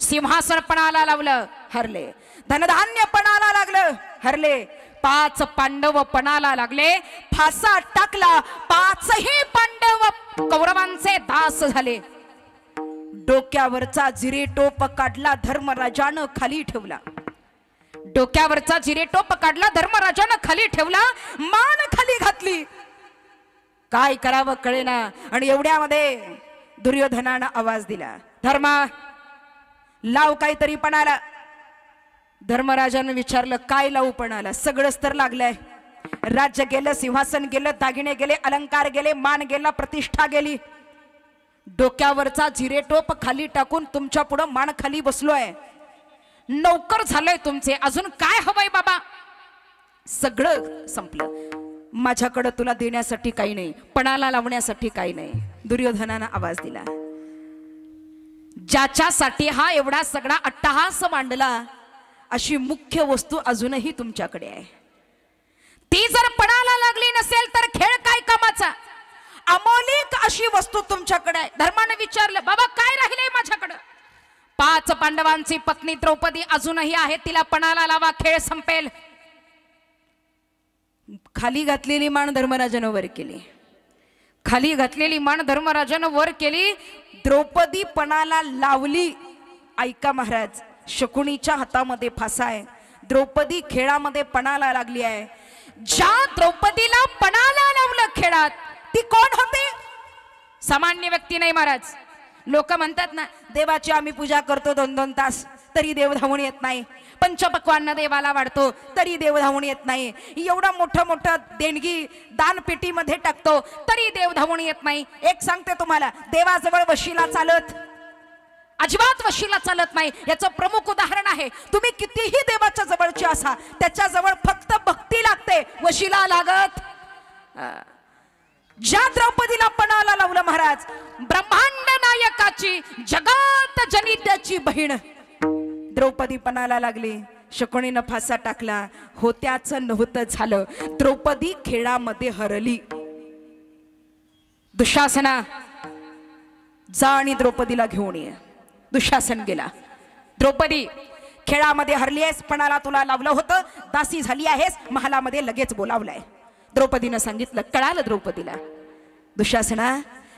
सिंहासन पणाला लावलं, हरले. धनधान्य पणाला लागलं, हरले. 5 पांडव पणाला लागले. फासा टाकला. 5ही पांडव कौरवांचे दास झाले. डोक्यावरचा जिरेटोप काढला, धर्मराजानं खाली ठेवला. डोक्यावरचा जिरेटोप काढला, धर्मराजानं खाली ठेवला. मान खाली घातली. काय करावं कळेना. आणि एवढ्यामध्ये दुर्योधनानं आवाज दिला, धर्मा लाव काहीतरी पणाला. धर्मराजानं विचारलं, काय लावू पणाला? सगळंच तर लागलंय. राज्य गेलं, सिंहासन गेलं, दागिने गेले, अलंकार गेले, मान गेला, प्रतिष्ठा गेली. डोक्यावरचा जिरेटोप खाली टाकून तुमच्या पुढं मान खाली बसलोय. नौकर झालोय तुमचे, अजून काय हवंय बाबा? सगळं संपलं. माझ्याकडे तुला देण्यासाठी काही नाही, पणाला लावण्यासाठी काही नाही. दुर्योधनानं आवाज दिला, ज्याच्यासाठी हा एवढा सगळा अट्टहास मांडला अशी मुख्य वस्तू अजूनही तुमच्याकडे आहे. ती जर पणाला लागली नसेल तर खेळ काय कामाचा? अमोलिक अशी वस्तू तुमच्याकडे आहे. धर्मानं विचारलं, बाबा काय राहिलंय माझ्याकडं? 5 पांडवांची पत्नी द्रौपदी अजूनही आहे, तिला पणाला लावा, खेळ संपेल. खाली घातलेली मान धर्मराजानं वर केली. खाली घातलेली मान धर्मराजानं वर केली. द्रौपदी पणाला लावली. ऐका महाराज, शकुनीच्या हातामध्ये फासा आहे. द्रौपदी खेळामध्ये पणाला लागली आहे. ज्या द्रौपदीला पणाला लावलं खेळात, ती कोण होती? सामान्य व्यक्ती नाही महाराज. लोक म्हणतात ना, देवाची आम्ही पूजा करतो 2-2 तास तरी देव धावून येत नाही. पंचपक्वान्न देवाला वाढतो तरी देव धावून येत नाही. एवढा मोठं देणगी दानपेटीमध्ये टाकतो तरी देव धावून येत नाही. एक सांगते तुम्हाला, देवाजवळ वशिला चालत अजिबात वशिला चालत नाही. याचं प्रमुख उदाहरण आहे, तुम्ही कितीही देवाच्या जवळचे असा, त्याच्याजवळ फक्त भक्ती लागते, वशिला लागत. ज्या द्रौपदीला पणाला लावलं महाराज, ब्रह्मांड नायकाची जगत जनित्याची बहीण द्रौपदी पणाला लागली. शकुनीनं फासा टाकला. होत्याचं नव्हतं झालं. द्रौपदी खेळामध्ये हरली. दुःशासना, जा आणि द्रौपदीला घेऊन ये. दुःशासन गेला. द्रौपदी खेळामध्ये हरली आहेस, पणाला तुला लावलं होतं, दासी झाली आहेस, महालामध्ये लगेच बोलावलंय. द्रौपदीनं सांगितलं. कळालं द्रौपदीला. दुःशासना,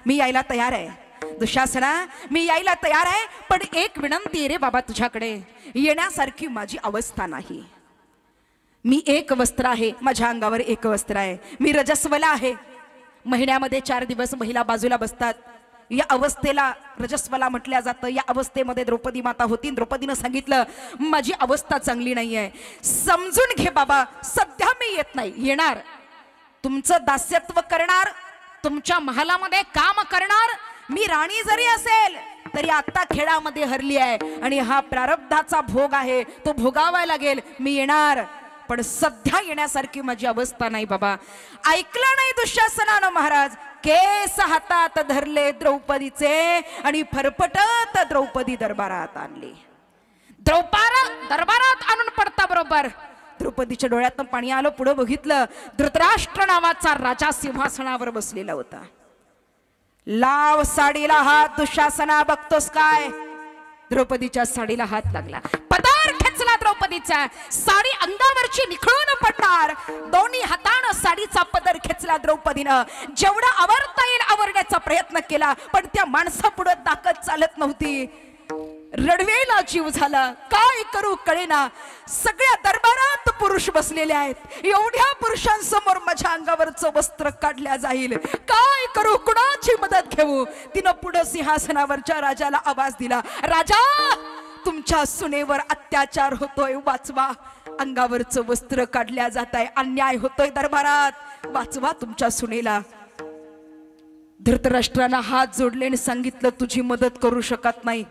मी यायला तयार आहे. दुःशासना, मी यायला तयार आहे, पण एक विनंती रे बाबा तुझ्याकडे. येण्यासारखी माझी अवस्था नाही. मी एक वस्त्र आहे, माझ्या अंगावर एक वस्त्र आहे. मी रजस्वला आहे. महिन्यामध्ये 4 दिवस महिला बाजूला बसतात. या अवस्थेला रजस्वला म्हटल्या जातं. या अवस्थेमध्ये द्रौपदी माता होती. द्रौपदीनं सांगितलं, माझी अवस्था चांगली नाहीये, समजून घे बाबा, सध्या मी येत नाही. येणार, तुमचं दास्यत्व करणार, तुमच्या महालामध्ये काम करणार. मी राणी जरी असेल तरी आता खेळामध्ये हरली आहे आणि हा प्रारब्धाचा भोग आहे, तो भोगावा लागेल. मी येणार, पण सध्या येण्यासारखी माझी अवस्था नाही बाबा. ऐकलं नाही दुःशासनानं महाराज. केस हातात धरले द्रौपदीचे आणि फरफटत द्रौपदी दरबारात आणली. दरबारात आणून पडता बरोबर द्रौपदीच्या डोळ्यातनं पाणी आलं. पुढे बघितलं, धृतराष्ट्र नावाचा राजा सिंहासनावर बसलेला होता. लाव साडीला हात. दुःशासना, बघतोस काय? द्रौपदीच्या साडीला हात लागला. पदार खेचला द्रौपदीचा. साडी अंगावरची निखळून पडणार. दोन्ही हातानं साडीचा पदर खेचला द्रौपदीनं. जेवढा आवरता येईल आवरण्याचा प्रयत्न केला, पण त्या माणसापुढे ताकद चालत नव्हती. रडवेला जीव झाला. काय करू कळेना. सगळ्या दरबारात पुरुष बसलेले आहेत. एवढ्या पुरुषांसमोर माझ्या अंगावरचं वस्त्र काढल्या जाईल. काय करू, कुणाची मदत घेऊ? तिनं पुढे सिंहासनावरच्या राजाला आवाज दिला, राजा तुमच्या सुनेवर अत्याचार होतोय, वाचवा. अंगावरचं वस्त्र काढल्या जात आहे, अन्याय होतोय दरबारात, वाचवा तुमच्या सुनेला. धृतराष्ट्राला हात जोडले आणि सांगितलं, तुझी मदत करू शकत नाही.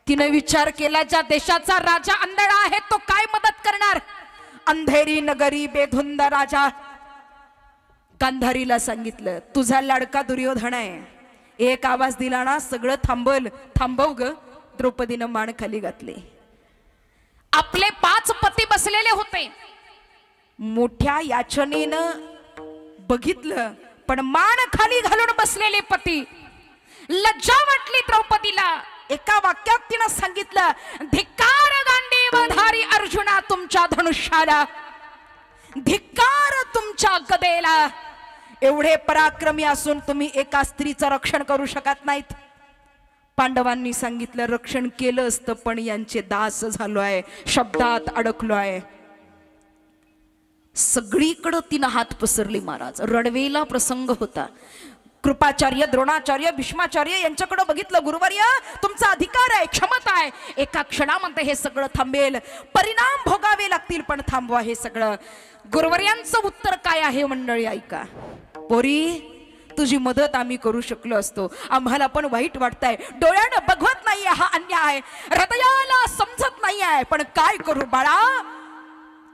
तिने विचार केला, ज्या देशाचा राजा अंधळा आहे तो काय मदत करणार? अंधेरी नगरी बेधुंद राजा. गांधारीला सांगितलं, तुझा लाडका दुर्योधन आहे, एक आवाज दिला ना सगळं थांबल. थांबव ग. द्रौपदीनं मान खाली घातली. आपले 5 पती बसलेले होते. मोठ्या याचनेनं बघितलं, पण मान खाली घालून बसलेले पती. लज्जा वाटली द्रौपदीला. एका वाक्यात तिनं सांगितलं, धिक्कार गांडीवधारी अर्जुना तुमच्या धनुष्याला, धिक्कार तुमच्या गदेला. एवढे पराक्रमी असून तुम्ही एका स्त्रीचं रक्षण करू शकत नाहीत. पांडवांनी सांगितलं, रक्षण केलं असतं पण यांचे दास झालो आहे, शब्दात अडकलो आहे. सगळीकडे तिनं हात पसरले. महाराज रडवेला प्रसंग होता. कृपाचार्य, द्रोणाचार्य, भीष्माचार्य यांच्याकडे बघितलं, गुरुवर्य तुमचा अधिकार आहे, क्षमता आहे, एका क्षणामध्ये हे सगळं थांबेल, परिणाम भोगावे लागतील पण थांबवा हे सगळं. गुरुवर्यांचं उत्तर काय आहे मंडळी ऐका. पोरी तुझी मदत आम्ही करू शकलो असतो, आम्हाला पण वाईट वाटतंय, डोळ्यानं बघवत नाहीये हा अन्याय, हृदयाला समजत नाहीये, पण काय करू बाळा,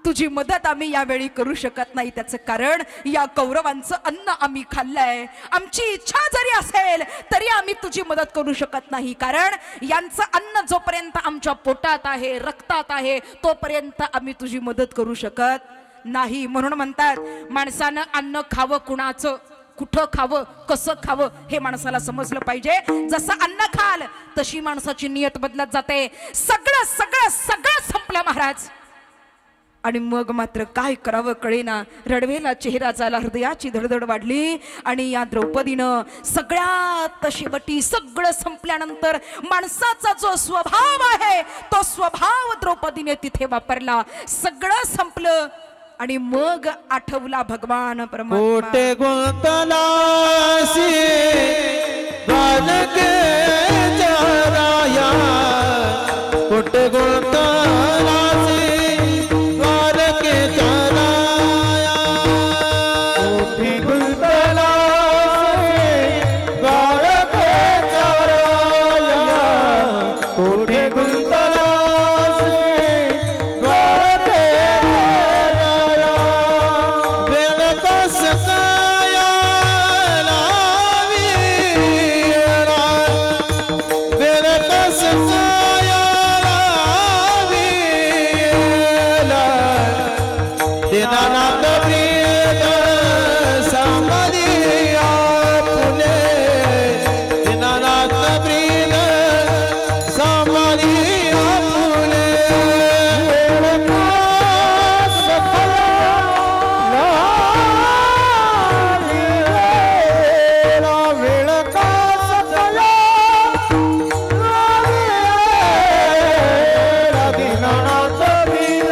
तुझी मदत आम्ही यावेळी करू शकत नाही. त्याचं कारण या कौरवांचं अन्न आम्ही खाल्लंय. आमची इच्छा जरी असेल तरी आम्ही तुझी मदत करू शकत नाही, कारण यांचं अन्न जोपर्यंत आमच्या पोटात आहे, रक्तात आहे, तोपर्यंत आम्ही तुझी मदत करू शकत नाही. म्हणून म्हणतात, माणसानं अन्न खावं कुणाचं, कुठं खावं, कसं खावं हे माणसाला समजलं पाहिजे. जसं अन्न खाल तशी माणसाची नियत बदलत जाते. सगळं सगळं सगळं संपलं महाराज. आणि मग मात्र काय करावं कळेना. रडवेला चेहरा झाला, हृदयाची धडधड वाढली. आणि या द्रौपदीनं सगळ्यात शेवटी सगळं संपल्यानंतर माणसाचा जो स्वभाव आहे तो स्वभाव द्रौपदीने तिथे वापरला. सगळं संपलं आणि मग आठवला भगवान परमात्मा. कोटे गुंतलासी बालके चराया, कोटे गुंतलासी बालके चराया, कोटे गुंतलासी बालके चराया, कोटे गुंतलासी बालके चराया, वेळका सकाया लावीरा, वेळका सकाया लावीरा, दीनानाथ प्रिय सांगलिया पुणे, दीनानाथ प्रिय सांगलिया पुणे, वेळका सकाया लावीरा, वेळका सकाया लावीरा, दीनानाथ प्रिय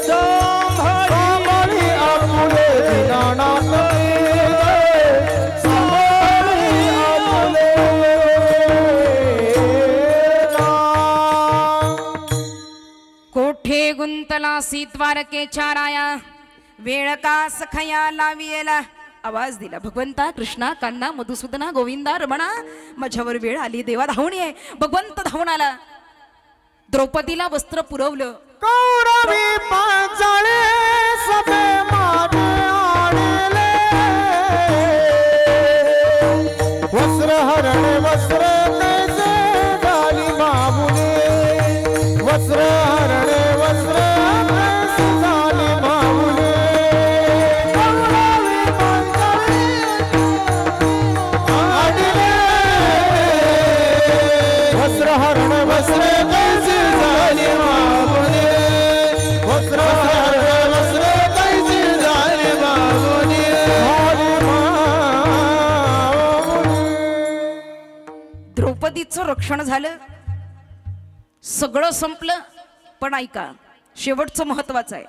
सांगलिया पुणे, दीनानाथ प्रिय सांगलिया पुणे. कोठे गुंतलासी द्वारकेच्या राया, वेळ का सखया लावियला. आवाज दिला, भगवंता कृष्णा कान्ना मधुसूदना गोविंदा रमणा, माझ्यावर वेळ आली, देवा धावून ये. भगवंत धावून आला, द्रौपदीला वस्त्र पुरवलं. कौरवी पांचाळे सभे मागे आणले, वस्त्र हरण वस्त्र कैसे झाली मामुले, वस्त्र हरण वस्त्र कैसे झाली मामुले, कौरवी पांचाळे आणले, वस्त्र हरण वस्त्र कैसे झाली मामुले, वस्त्र हरण वस्त्र कैसे झाली मामुले, झाली मामुले. द्रौपदीचं रक्षण झालं, सगळं संपलं. पण ऐका, शेवटचं महत्वाचं आहे.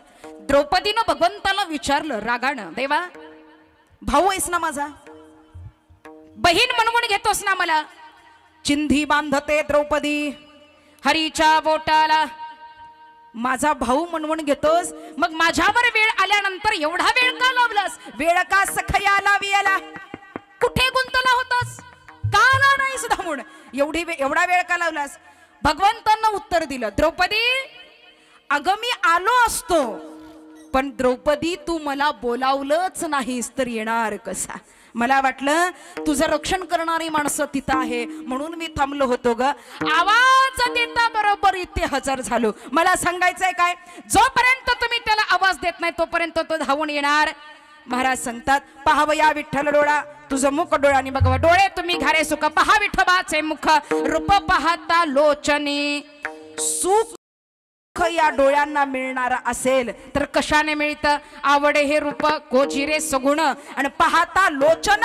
द्रौपदीनं भगवंताला विचारलं रागानं, देवा भाऊ आहेस ना माझा, बहीण म्हणून घेतोस ना मला, चिंधी बांधते द्रौपदी हरीच्या बोटाला, माझा भाऊ म्हणून घेतोस, मग माझ्यावर वेळ आल्यानंतर एवढा वेळ का लावलास? वेळ का सखया लावी आला? कुठे गुंतला होतास? का आला नाहीस धावून? एवढा वेळ का लावलास? भगवंतांना उत्तर दिलं, द्रौपदी अगं मी आलो असतो, पण द्रौपदी तू मला बोलावलंच नाहीस तर येणार कसा? मला वाटलं तुझं रक्षण करणारी माणसं तिथं आहे म्हणून मी थांबलो होतो ग. आवाज देता बरोबर इथे हजर झालो. मला सांगायचंय काय, जोपर्यंत तुम्ही त्याला आवाज देत नाही तोपर्यंत तो धावून येणार. महाराज सांगतात, पाहावया विठ्ठल डोळा, तुझं मुख डोळ्याने बघवा, डोळे तुम्ही घारे सुख, पहा विठोबाचे मुख, रूप पाहता लोचनी, सुख या डोळ्यांना मिळणारा असेल तर कशाने मिळतं? आवडे हे रूप कोजिरे सगुण आणि पाहता लोचन,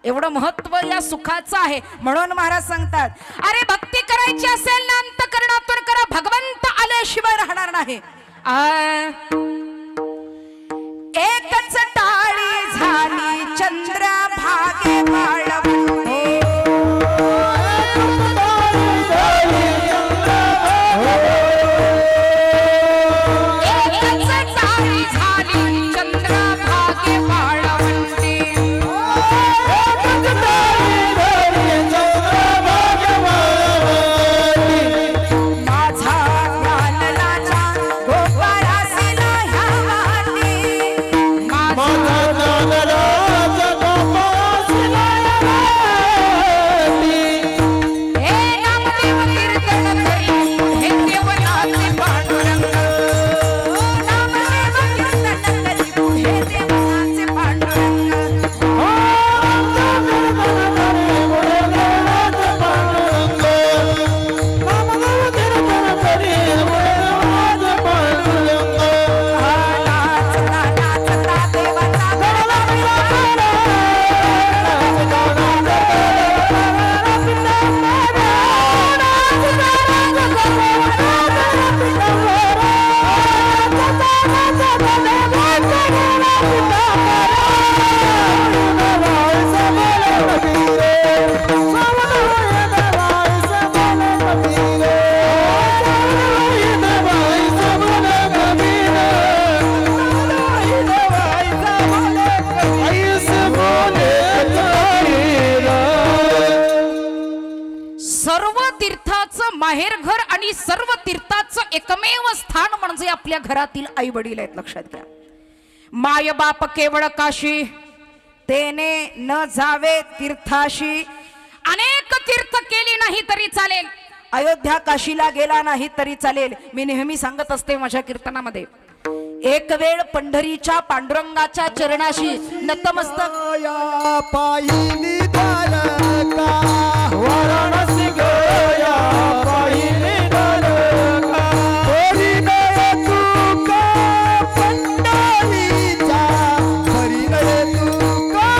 एवढं महत्व या सुखाचं आहे. म्हणून महाराज सांगतात, अरे भक्ती करायची असेल ना अंतःकरणातून करा, भगवंत आल्याशिवाय राहणार नाही. एकच टाळी झाली चंद्र भागे वाळवंटे, माहेर घर आणि सर्व तीर्थाचं एकमेव स्थान म्हणजे आपल्या घरातील आई वडील आहेत. लक्षात घ्या, माय बाप केवळ काशी, तेने न जावे तीर्थाशी. अनेक तीर्थ केली नाही तरी चालेल, अयोध्या काशीला गेला नाही तरी चालेल. मी नेहमी सांगत असते माझ्या कीर्तनामध्ये, एक वेळ पंढरीच्या पांडुरंगाच्या चरणाशी नतमस्तक पायी निधान का वाराणसी गया, पायी निधान का परिणय तुका पंढरीचा, परिणय तुका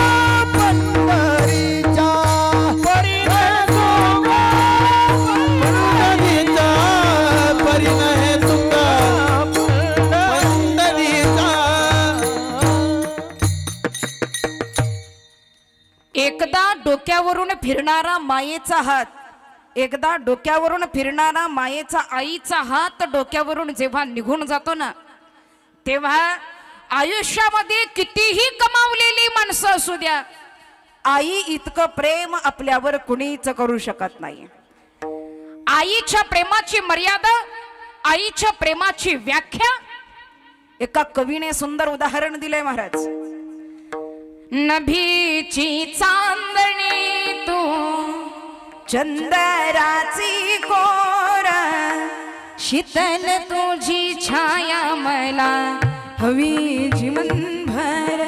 पंढरीचा, परिणय तुका पंढरीचा, परिणय तुका पंढरीचा. एकदा डोक्यावरून फिरणारा मायेचा हात, एकदा डोक्यावरून फिरणारा मायेचा आईचा हात डोक्यावरून जेव्हा निघून जातो ना, तेव्हा आयुष्यामध्ये कितीही कमावलेली माणसं असू द्या, आई इतकं प्रेम आपल्यावर कुणीच करू शकत नाही. आईच्या प्रेमाची मर्यादा, आईच्या प्रेमाची व्याख्या एका कवीने सुंदर उदाहरण दिलंय महाराज. नभीची चांदणी तू चंदराची कोर, शीतल तुझी छाया मला हवी जीवनभर,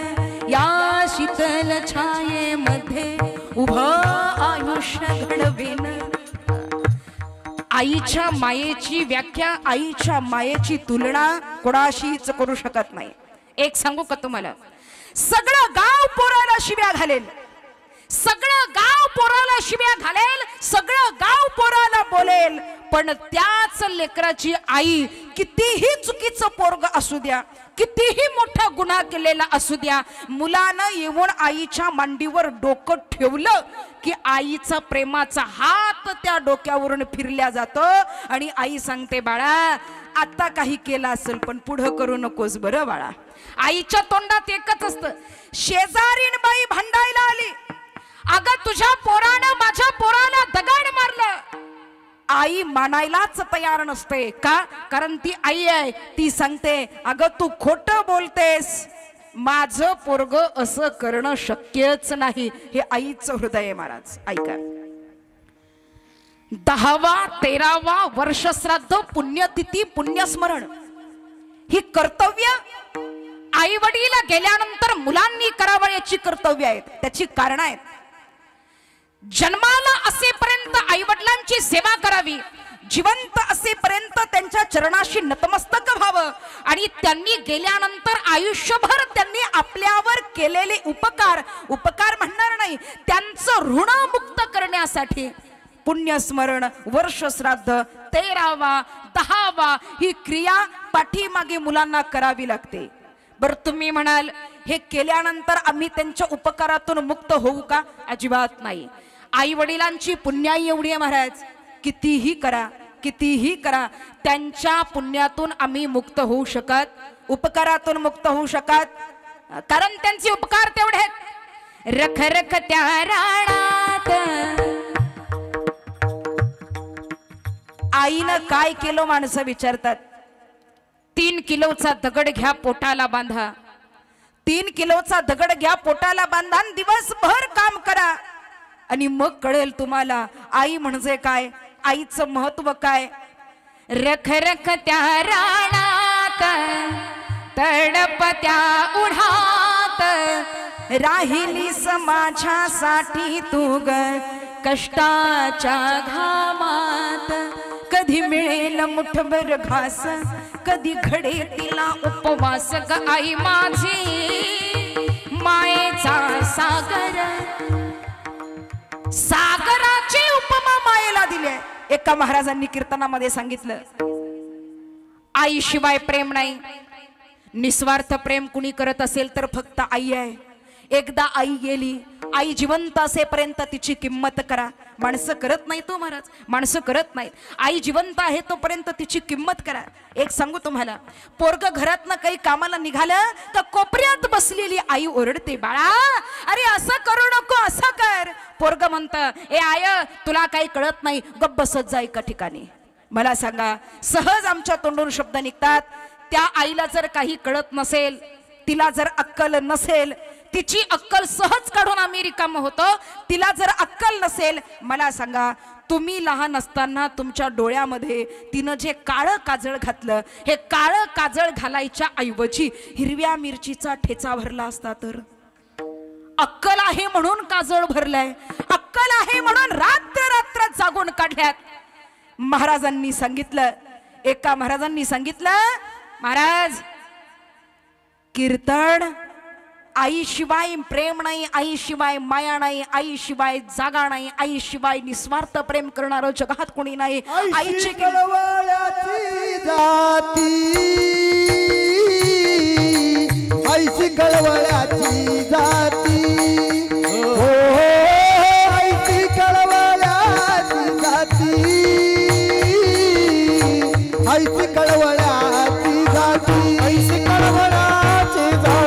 या शीतल छायेमध्ये उभं आयुष्य घडवेन. आईच्या मायेची व्याख्या, आईच्या मायेची तुलना कोणाशीच करू शकत नाही. एक सांगू का तुम्हाला, सगळं गाव पोराला शिव्या घालेल, सगळं गाव पोराला शिव्या घालेल, सगळं गाव पोराला बोलेल, पण त्याच लेकराची आई कितीही चुकीचं पोरग असू द्या, कितीही मोठा गुन्हा केलेला असू द्या, मुलानं येऊन आईच्या मांडीवर डोकं ठेवलं की आईचा प्रेमाचा हात त्या डोक्यावरून फिरल्या जातो आणि आई सांगते, बाळा आता काही केलं असेल पण पुढं करू नकोस बरं बाळा. आईच्या तोंडात एकच असतं, शेजारीन बाई भांडायला आली, अगं तुझ्या पोरानं माझ्या पोराला दगड मारलं. आई मानायलाच तयार नसते का, कारण ती आई आहे. ती सांगते, अगं तू खोटं बोलतेस, माझं पोरग असं करणं शक्यच नाही. हे आईचं हृदय आहे महाराज. ऐका, 10वा 13वा वर्षश्राद्ध, पुण्यतिथी, पुण्यस्मरण ही कर्तव्य आई वडील गेल्यानंतर मुलांनी करावं याची कर्तव्य आहेत. त्याची कारण आहेत. जन्माला असेपर्यंत आई वडिलांची सेवा करावी, जिवंत असेपर्यंत त्यांच्या चरणाशी नतमस्तक व्हावं आणि त्यांनी गेल्यानंतर आयुष्यभर त्यांनी आपल्यावर केलेले उपकार म्हणणार नाही, त्यांचं ऋण मुक्त करण्यासाठी पुण्यस्मरण, वर्षश्राद्ध, 13वा 10वा ही क्रिया पाठीमागे मुलांना करावी लागते. बरं तुम्ही म्हणाल, हे केल्यानंतर आम्ही त्यांच्या उपकारातून मुक्त होऊ का? अजिबात नाही. आई वडिलांची पुण्याई एवढी आहे महाराज, कितीही करा, कितीही करा, त्यांच्या पुण्यातून आम्ही मुक्त होऊ शकत, उपकारातून मुक्त होऊ शकत, कारण त्यांचे उपकार तेवढे आहेत. रख रख त्या राणात आईनं काय केलं माणसं विचारतात. 3 किलोचा दगड घ्या पोटाला बांधा, 3 किलोचा दगड घ्या पोटाला बांधा, दिवसभर काम करा आणि मग कळेल तुम्हाला आई म्हणजे काय, आईचं महत्व काय. रख रख त्या राणात तडपत्या उन्हात, राहिलीस माझ्यासाठी तू ग कष्टाच्या घामात. कधी मिळेल मुठभर घास, कधी घडे तिला उपवास ग आई माझी मायेचा सागर. सागराची उपमा मायेला दिली. एका महाराजांनी कीर्तनामध्ये सांगितलं, आईशिवाय प्रेम नाही. निस्वार्थ प्रेम कुणी करत असेल तर फक्त आई आहे. एकदा आई गेली, आई जिवंत असेपर्यंत तिची किंमत करा. माणसं करत नाही तो महाराज, माणसं करत नाहीत. आई जिवंत आहे तोपर्यंत तिची किंमत करा. एक सांगू तुम्हाला, पोरग घरातनं काही कामाला निघालं तर कोपऱ्यात बसलेली आई ओरडते, बाळा अरे असं करू नको, असं कर. पोरग म्हणतं, ए आय तुला काही कळत नाही, गप्प बसत जा एका ठिकाणी. मला सांगा, सहज आमच्या तोंडून शब्द निघतात. त्या आईला जर काही कळत नसेल, तिला जर अक्कल नसेल, तिची अक्कल सहज काढून आम्ही रिकाम होतो. तिला जर अक्कल नसेल, मला सांगा, तुम्ही लहान असताना तुमच्या डोळ्यामध्ये तिनं जे काळं काजळ घातलं, हे काळं काजळ घालायच्या ऐवजी हिरव्या मिरचीचा ठेचा भरला असता तर. अक्कल आहे म्हणून काजळ भरलाय, अक्कल आहे म्हणून रात्र रात्र जागून काढल्यात. महाराजांनी सांगितलं, एका महाराजांनी सांगितलं, महाराज कीर्तन आईशिवाय प्रेम नाही, आईशिवाय माया नाही, आईशिवाय जागा नाही, आईशिवाय निस्वार्थ प्रेम करणारं जगात कोणी नाही. आईची कळवळ्याची जाती, आईची कळवळ्याची जाती, हो आईची कळवळ्याची जाती, आईची कळवळ्याची जाती, आईची कळवळ्याची जाती.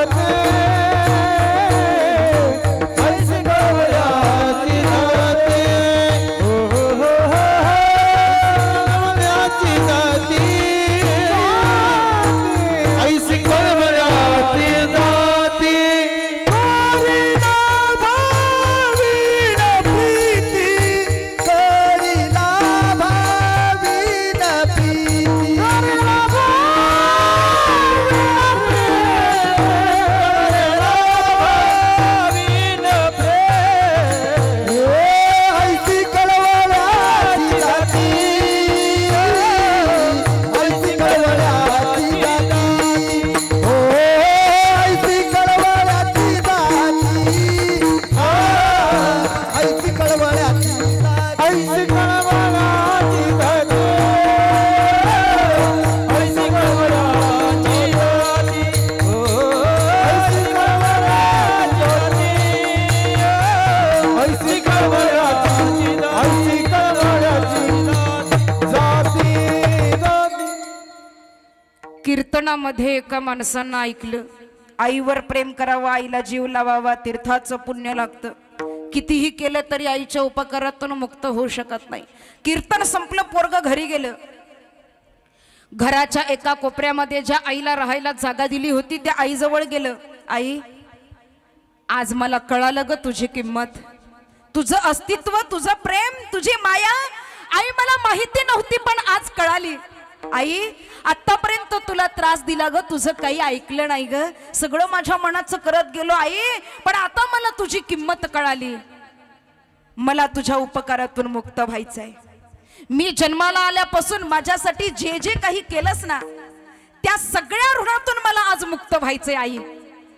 कीर्तनामध्ये एका माणसानं ऐकलं, आईवर प्रेम करावं, आईला जीव लावावा, तीर्थाचं पुण्य लागतं. कितीही केलं तरी आईच्या उपकारातून मुक्त होऊ शकत नाही. कीर्तन संपलं, पोरग घरी गेलं. घराच्या एका कोपऱ्यामध्ये ज्या आईला राहायला जागा दिली होती त्या आईजवळ गेलं. आई, आज मला कळालं ग तुझी किंमत, तुझं अस्तित्व, तुझं प्रेम, तुझी माया. आई, मला माहिती नव्हती पण आज कळाली. आई, आतापर्यंत तुला त्रास दिला ग, तुझं काही ऐकलं नाही ग, सगळं माझ्या मनाचं करत गेलो आई, पण आता मला तुझी किंमत कळाली. मला तुझ्या उपकारातून मुक्त व्हायचंय. मी जन्माला आल्यापासून माझ्यासाठी जे जे काही केलंस ना, त्या सगळ्या ऋणातून मला आज मुक्त व्हायचंय. आई,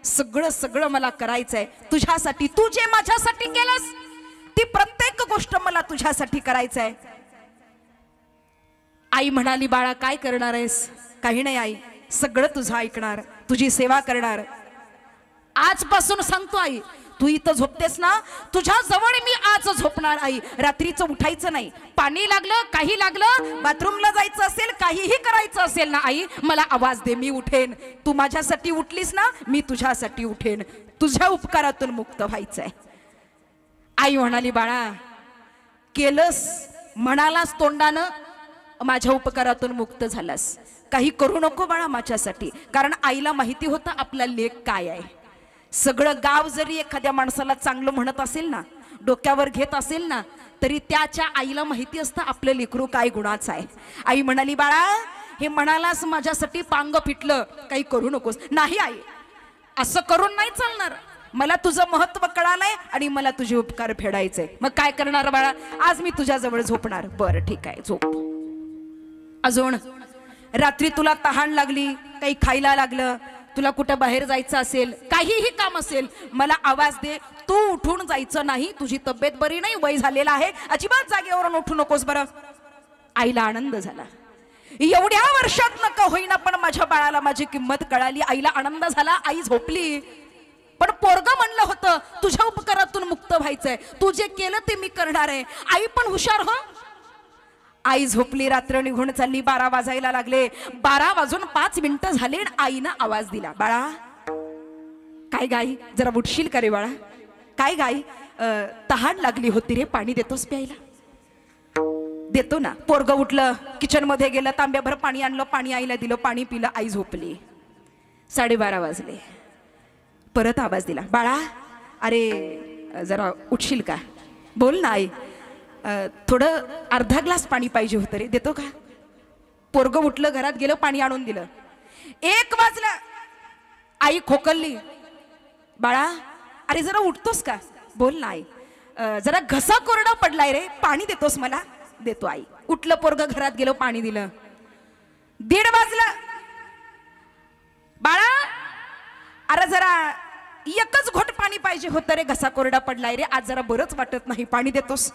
सगळं सगळं मला करायचंय तुझ्यासाठी. तू जे माझ्यासाठी केलंस ती प्रत्येक गोष्ट मला तुझ्यासाठी करायचंय. आई म्हणाली, बाळा काय करणार आहेस? काही नाही आई, सगळं तुझं ऐकणार, तुझी सेवा करणार. आजपासून सांगतो आई, तू इथं झोपतेस ना, तुझ्या जवळ मी आज झोपणार. आई, रात्रीचं उठायचं नाही. पाणी लागलं, काही लागलं, बाथरूमला जायचं असेल, काहीही करायचं असेल ना आई, मला आवाज दे, मी उठेन. तू माझ्यासाठी उठलीस ना, मी तुझ्यासाठी उठेन. तुझ्या उपकारातून मुक्त व्हायचंय. आई म्हणाली, बाळा केलंस, म्हणालास तोंडानं, माझ्या उपकारातून मुक्त झालास, काही करू नको बाळा माझ्यासाठी. कारण आईला माहिती होतं आपला लेक काय आहे. सगळं गाव जरी एखाद्या माणसाला चांगलं म्हणत असेल ना, डोक्यावर घेत असेल ना, तरी त्याच्या आईला माहिती असतं आपलं लेकरू काय गुणाचं आहे. आई म्हणाली, बाळा हे म्हणालास माझ्यासाठी पांग फिटलं, काही करू नकोस. नाही आई, असं करून नाही चालणार. मला तुझं महत्व कळालंय आणि मला तुझे उपकार फेडायचे. मग काय करणार बाळा? आज मी तुझ्या जवळ झोपणार. बरं ठीक आहे, झोप. अजून रात्री तुला तहान लागली, काही खायला लागलं, तुला कुठं बाहेर जायचं असेल, काहीही काम असेल, मला आवाज दे. तू उठून जायचं नाही. तुझी तब्येत बरी नाही, वय झालेला आहे, अजिबात जागेवरून उठू नकोस. बरं. आईला आनंद झाला. एवढ्या वर्षात नका होईना पण माझ्या बाळाला माझी किंमत कळाली. आईला आनंद झाला. आई झोपली. पण पोरग म्हणलं होतं तुझ्या उपकारातून मुक्त व्हायचंय, तू जे केलं ते मी करणार आहे. आई पण हुशार हो. आई झोपली. रात्र निघून चालली. 12 वाजायला लागले. 12 वाजून 5 मिनिटं झाले. आईनं आवाज दिला, बाळा काय गाई, जरा उठशील का रे बाळा? काय गाई, तहान लागली होती रे, पाणी देतोस प्यायला? देतो ना. पोरग उठलं, किचन मध्ये गेलं, तांब्याभर पाणी आणलं, पाणी आईला दिलं, पाणी पिलं. आई झोपली. 12:30 वाजले. परत आवाज दिला, बाळा अरे जरा उठशील का? बोल ना आई, थोडं अर्धा ग्लास पाणी पाहिजे होतं रे, देतो का? पोरग उठलं, घरात गेलं, पाणी आणून दिलं. 1 वाजला. आई खोकलली. बाळा अरे जरा उठतोस का? बोल ना आई, जरा घसा कोरडा पडलाय रे, पाणी देतोस मला? देतो आई. उठलं पोरग, घरात गेलं, पाणी दिलं. 1:30 वाजला. बाळा अरे जरा 1च घोट पाणी पाहिजे होतं रे, घसा कोरडा पडलाय रे, आज जरा बरंच वाटत नाही, पाणी देतोस?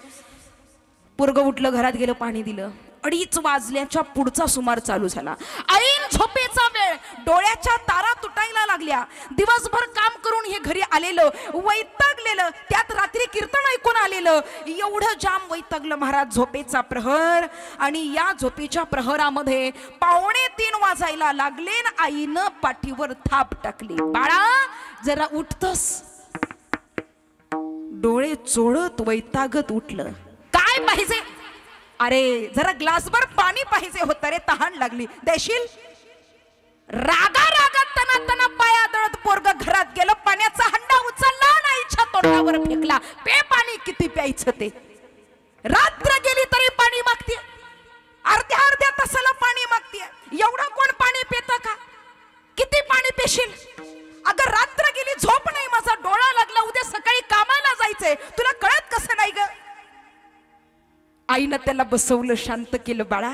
पोरग उठलं, घरात गेलं, पाणी दिलं. 2:30 वाजल्याच्या पुढचा सुमार चालू झाला. ऐन झोपेचा वेळ. डोळ्याच्या तारा तुटायला लागल्या. दिवसभर काम करून हे घरी आलेलं, वैतागलेलं, त्यात रात्री कीर्तन ऐकून आलेलं, एवढं जाम वैतागलं महाराज. झोपेचा प्रहर. आणि या झोपेच्या प्रहरामध्ये 2:45 वाजायला लागले. आईनं पाठीवर थाप टाकली. बाळा जरा उठतोस? डोळे चोळत वैतागत उठलं. काय पाहिजे? अरे जरा ग्लासभर पाणी पाहिजे होतं रे, तहान लागली, देशील? रागा रागात तना तना पाया दळत पोरग घरात गेलं. पाण्याचा हंडा उचलला आणि आईच्या तोंडावर फेकला. पे पाणी, किती प्यायचं ते? रात्र गेली तरी पाणी मागते, अर्ध्या तासाला पाणी मागते. एवढं कोण पाणी पितं का? किती पाणी पेशील? अगं रात्र गेली, झोप नाही, माझा डोळा लागला, उद्या सकाळी कामाला जायचंय, तुला कळत कसं नाही ग? आईनं त्याला बसवलं, शांत केलं. बाळा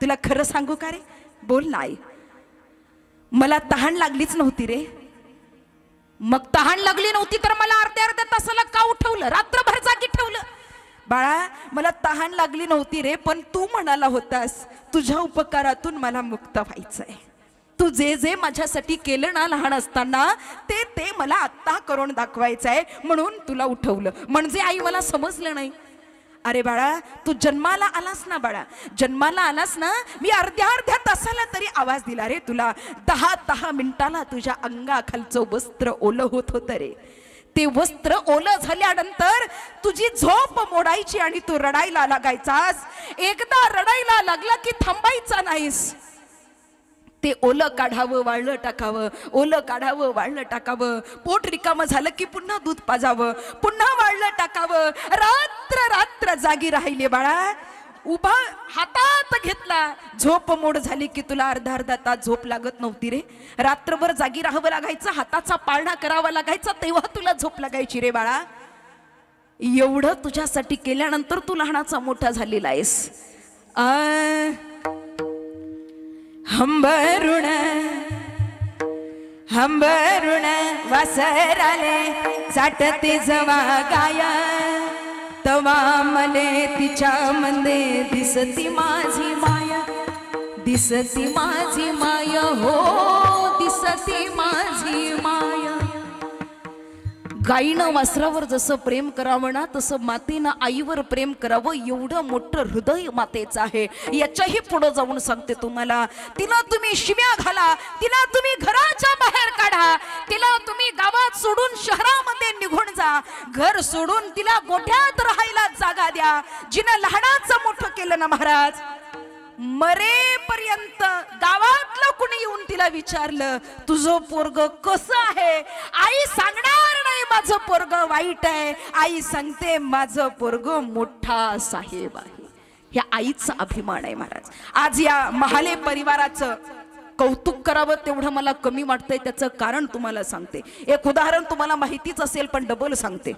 तुला खरं सांगू का रे? बोल ना आई. मला तहान लागलीच नव्हती रे. मग तहान लागली नव्हती तर मला अर्ध्या तासाला का उठवलं, रात्रभर जागी ठेवलं? बाळा मला तहान लागली नव्हती रे, पण तू म्हणाला होतास तुझ्या उपकारातून मला मुक्त व्हायचंय. तू जे जे माझ्यासाठी केलं ना लहान असताना, ते ते मला आत्ता करून दाखवायचंय, म्हणून तुला उठवलं. म्हणजे आई मला समजलं नाही. अरे बाळा तू जन्माला आलास ना, बाळा जन्माला आलास ना, मी अर्ध्या तासाला तरी आवाज दिला रे तुला. 10 मिनिटाला तुझ्या अंगाखालचं वस्त्र ओलं होत होतं रे. ते वस्त्र ओलं झाल्यानंतर तुझी झोप मोडायची आणि तू रडायला लागायचास. एकदा रडायला लागला की थांबायचा नाहीस. ते ओलं काढावं वाळलं टाकावं, ओलं काढावं वाळलं टाकावं. पोट रिकामं झालं की पुन्हा दूध पाजावं, पुन्हा वाळलं टाकावं. रात्र रात्र जागी राहिले बाळा. उभा हातात घेतला. झोप मोड झाली की तुला अर्धा तास झोप लागत नव्हती रे. रात्रभर जागी राहावं लागायचं, हाताचा पाळणा करावा लागायचा, तेव्हा तुला झोप लागायची रे बाळा. एवढं तुझ्यासाठी केल्यानंतर तू लहानाचा मोठा झालेला आहेस. हंबरुण हंबरुण वासराले चाटते जवा गाय, तवा मले तिच्या मध्ये दिसती माझी माया, दिसती माझी माया, हो दिसती माझी माया. गाईनं वासरावर जसं प्रेम करावं ना तसं मातेनं आईवर प्रेम करावं. एवढं मोठं हृदय मातेचं आहे. याच्याही पुढे जाऊन सांगते तुम्हाला. तिला तुम्ही शिव्या घाला, तिला तुम्ही घराच्या बाहेर काढा, तिला तुम्ही गावात सोडून शहरामध्ये निघून जा, घर सोडून तिला गोठ्यात राहायला जागा द्या. जिनं लहानाचं मोठं केलं ना महाराज, मरेपर्यंत गावातलं कुणी येऊन तिला विचारलं तुझं पोरग कसं आहे, आई सांगणार नाही माझं पोरग वाईट आहे. आई सांगते माझं पोरग मोठा साहेब आहे. ह्या आईचा अभिमान आहे महाराज. आज या महाले परिवाराचं कौतुक करावं तेवढं मला कमी वाटतंय. त्याचं कारण तुम्हाला सांगते. एक उदाहरण तुम्हाला माहितीच असेल पण डबल सांगते.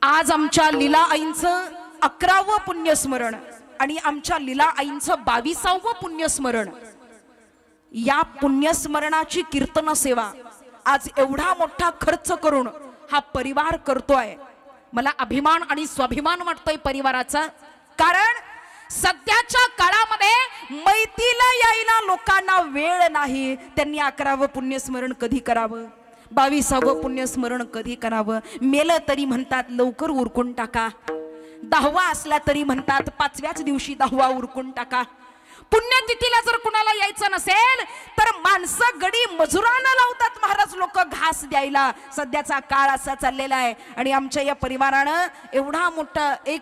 आज आमच्या लीला आईंचं 11वं पुण्यस्मरण आणि आमच्या लीला आईंचं 22वं पुण्यस्मरण. या पुण्यस्मरणाची कीर्तन सेवा आज एवढा मोठा खर्च करून हा परिवार करतोय. मला अभिमान आणि स्वाभिमान वाटतोय परिवाराचा. कारण सध्याच्या काळामध्ये मैतीला यायला लोकांना वेळ नाही. त्यांनी 11वं पुण्यस्मरण कधी करावं, 22वं पुण्यस्मरण कधी करावं. मेलं तरी म्हणतात लवकर उरकून टाका. 10वा असला तरी म्हणतात 5व्याच दिवशी 10वा उरकून टाका. पुण्यतिथीला जर कुणाला यायचं नसेल तर माणसं गडी मजुरांना लावतात महाराज लोक घास द्यायला. सध्याचा काळ असा चाललेला आहे. आणि आमच्या या परिवारानं एवढा मोठा एक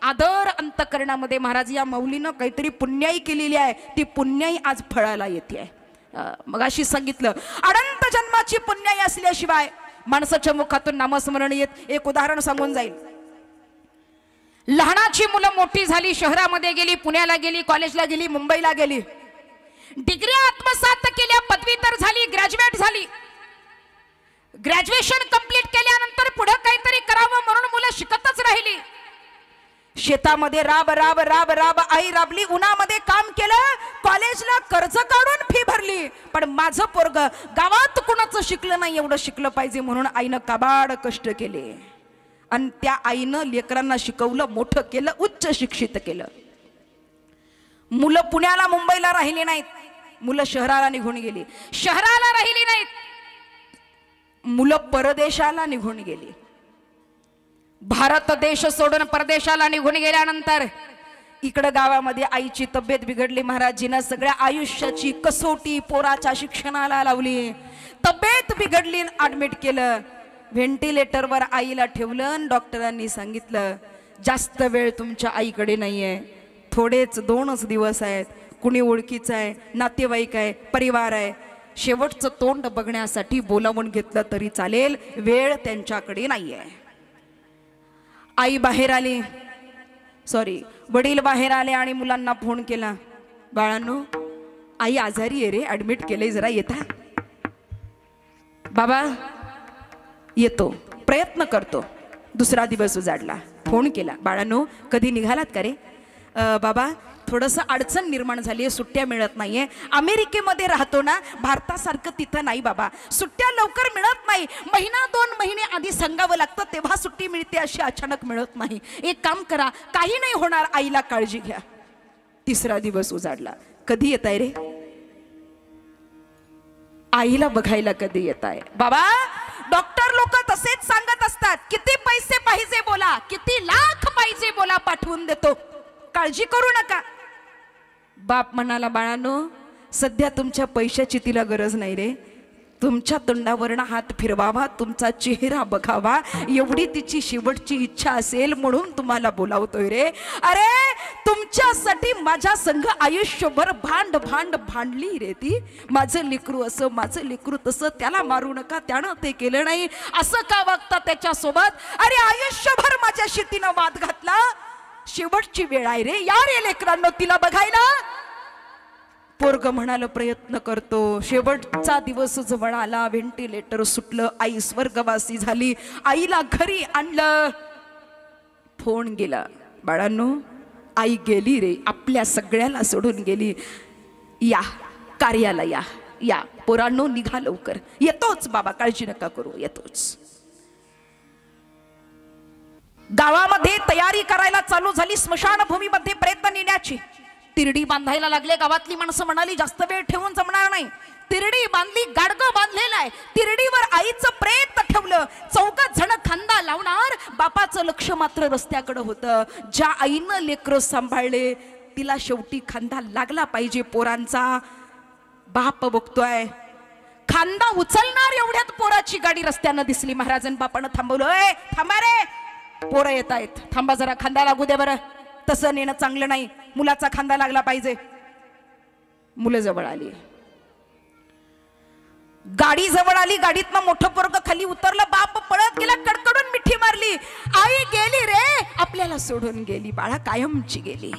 आदर अंतकरणामध्ये महाराज या माऊलीनं काहीतरी पुण्याई केलेली आहे. ती पुण्याई आज फळाला येते. मगाशी सांगितलं अनंत जन्माची पुण्याई असल्याशिवाय माणसाच्या मुखातून नामस्मरण येत. एक उदाहरण सांगून जाईल. लहानाची मुलं मोठी झाली, शहरामध्ये गेली, पुण्याला गेली, कॉलेजला गेली, मुंबईला गेली, डिग्री आत्मसात केल्या, पदवीधर झाली, ग्रॅज्युएट झाली. ग्रॅज्युएशन कंप्लीट केल्यानंतर पुढे काहीतरी करावं म्हणून मुलं शिकतच राहिली. शेतामध्ये राब राब राब राब आई राबली, उन्हामध्ये काम केलं, कॉलेजला कर्ज काढून फी भरली. पण माझं पोरग गावात कुणाचं शिकलं नाही एवढं शिकलं पाहिजे म्हणून आईनं काबाड कष्ट केले. आणि त्या आईनं लेकरांना शिकवलं, मोठं केलं, उच्च शिक्षित केलं. मुलं पुण्याला मुंबईला राहिली नाहीत, मुलं शहराला निघून गेली. शहराला राहिली नाहीत, मुलं परदेशाला निघून गेली. भारत देश सोडून परदेशाला निघून गेल्यानंतर इकडं गावामध्ये आईची तब्येत बिघडली. महाराजीनं सगळ्या आयुष्याची कसोटी पोराच्या शिक्षणाला लावली. तब्येत बिघडली, ऍडमिट केलं, व्हेंटिलेटरवर आईला ठेवलं आणि डॉक्टरांनी सांगितलं जास्त वेळ तुमच्या आईकडे नाहीये, थोडेच 2च दिवस आहेत. कुणी ओळखीचं आहे, नातेवाईक आहे, परिवार आहे, शेवटचं तोंड बघण्यासाठी बोलावून घेतलं तरी चालेल, वेळ त्यांच्याकडे नाहीये. आई बाहेर आली, वडील बाहेर आले आणि मुलांना फोन केला, बाळांनो आई आजारी आहे रे, ऍडमिट केले, जरा येता. बाबा येतो, प्रयत्न करतो. दुसरा दिवस उजाडला, फोन केला, बाळांनो कधी निघालात का रे? बाबा थोडंसं अडचण निर्माण झाली आहे, सुट्ट्या मिळत नाहीये. अमेरिकेमध्ये राहतो ना, भारतासारखं तिथं नाही बाबा, सुट्ट्या लवकर मिळत नाही. 1-2 महिने आधी सांगावं लागतं तेव्हा सुट्टी मिळते, अशी अचानक मिळत नाही. एक काम करा, काही नाही होणार, आईला काळजी घ्या. तिसरा दिवस उजाडला, कधी येत आहे रे? आईला बघायला कधी येत आहे? बाबा डॉक्टर लोक तसेच सांगत असतात, किती पैसे पाहिजे बोला, किती लाख पाहिजे बोला, पाठवून देतो, काळजी करू नका. बाप म्हणाला, बाळांनो सध्या तुमच्या पैशाची तिला गरज नाही रे, तुमच्या तोंडावरनं हात फिरवावा, तुमचा चेहरा बघावा एवढी तिची शेवटची इच्छा असेल म्हणून तुम्हाला बोलावतोय रे. अरे तुमच्यासाठी माझ्या संघ आयुष्यभर भांडली रे ती. माझं लेकरू असं, माझं लेकरू तसं, त्याला मारू नका, त्यानं ते केलं नाही, असं का वागता त्याच्यासोबत. अरे आयुष्यभर माझ्याशी तिनं वाद घातला, शेवटची वेळ आहे रे या रे लेकरांनो तिला बघायला. पोरग म्हणाल प्रयत्न करतो, शेवटचा दिवस जवळ आला, व्हेंटिलेटर सुटलं, आई स्वर्गवासी झाली, आईला घरी आणलं, फोन गेला. बाळांनो आई गेली रे, आपल्या सगळ्याला सोडून गेली, या कार्याला या, या पोरांनो निघा लवकर, येतोच बाबा काळजी नका करू, येतोच. गावामध्ये तयारी करायला चालू झाली, स्मशानभूमीमध्ये प्रेत नेण्याची. तिरडी बांधायला लागले. गावातली माणसं म्हणाली जास्त वेळ ठेवून जमणार नाही. तिरडी बांधली, गाडगं बांधलेलं आहे, तिरडीवर आईचं प्रेत ठेवलं, चौकात जण खांदा लावणार. बापाचं लक्ष मात्र रस्त्याकडे होतं. ज्या आईनं लेकरं सांभाळले तिला शेवटी खांदा लागला पाहिजे पोरांचा. बाप बघतोय, खांदा उचलणार एवढ्यात पोराची गाडी रस्त्यानं दिसली. महाराजांनी बापानं थांबवलं, ए थांबा रे, पोरं येत आहेत, थांबा जरा, खांदा लागू दे बरं, तसं नेणं चांगलं नाही, मुलाचा खांदा लागला पाहिजे. मुलं जवळ आली, गाडी जवळ आली, गाडीतनं मोठं पोरग खाली उतरलं. बाप पळत गेला, कडकडून मिठी मारली, आई गेली रे, आपल्याला सोडून गेली, बाळा कायमची गेली.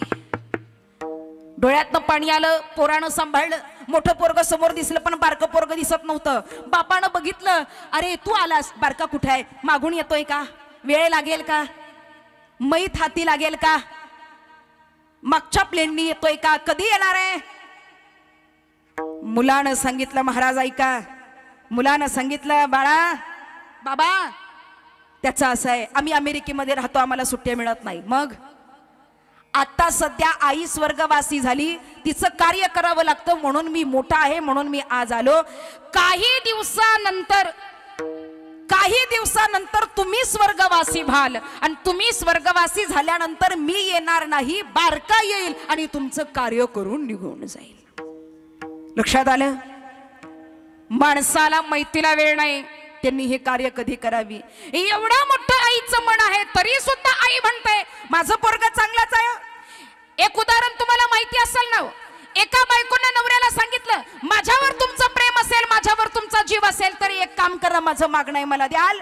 डोळ्यातनं पाणी आलं, पोरानं सांभाळलं. मोठं पोरग समोर दिसलं पण बारकं पोरग दिसत नव्हतं. बापानं बघितलं, अरे तू आलास, बारका कुठे आहे, मागून येतोय का, वेळ लागेल का, मैत हाती लागेल का, मागच्या प्लेननी येतोय का, कधी येणार आहे. मुलानं सांगितलं, महाराज ऐका, मुलानं सांगितलं, बाळा बाबा त्याचं असं आहे, आम्ही अमेरिकेमध्ये राहतो, आम्हाला सुट्ट्या मिळत नाही. मग आता सध्या आई स्वर्गवासी झाली, तिचं कार्य करावं लागतं, म्हणून मी मोठा आहे, म्हणून मी आज आलो. काही दिवसानंतर तुम्ही स्वर्गवासी व्हाल, आणि तुम्ही स्वर्गवासी झाल्यानंतर मी येणार नाही, बारका येईल आणि तुमचं कार्य करून निघून जाईल. लक्षात आलं. माणसाला मैतीला वेळ नाही, त्यांनी हे कार्य कधी करावी. एवढा मोठं आईचं मन आहे तरी सुद्धा आई म्हणते माझं पोरग चांगलाच आहे. एक उदाहरण तुम्हाला माहिती असेल ना, एका बायकोनं नवऱ्याला सांगितलं, माझ्यावर तुमचं प्रेम असेल, माझ्यावर तुमचा जीव असेल तर एक काम करा, माझं मागणं आहे मला द्याल.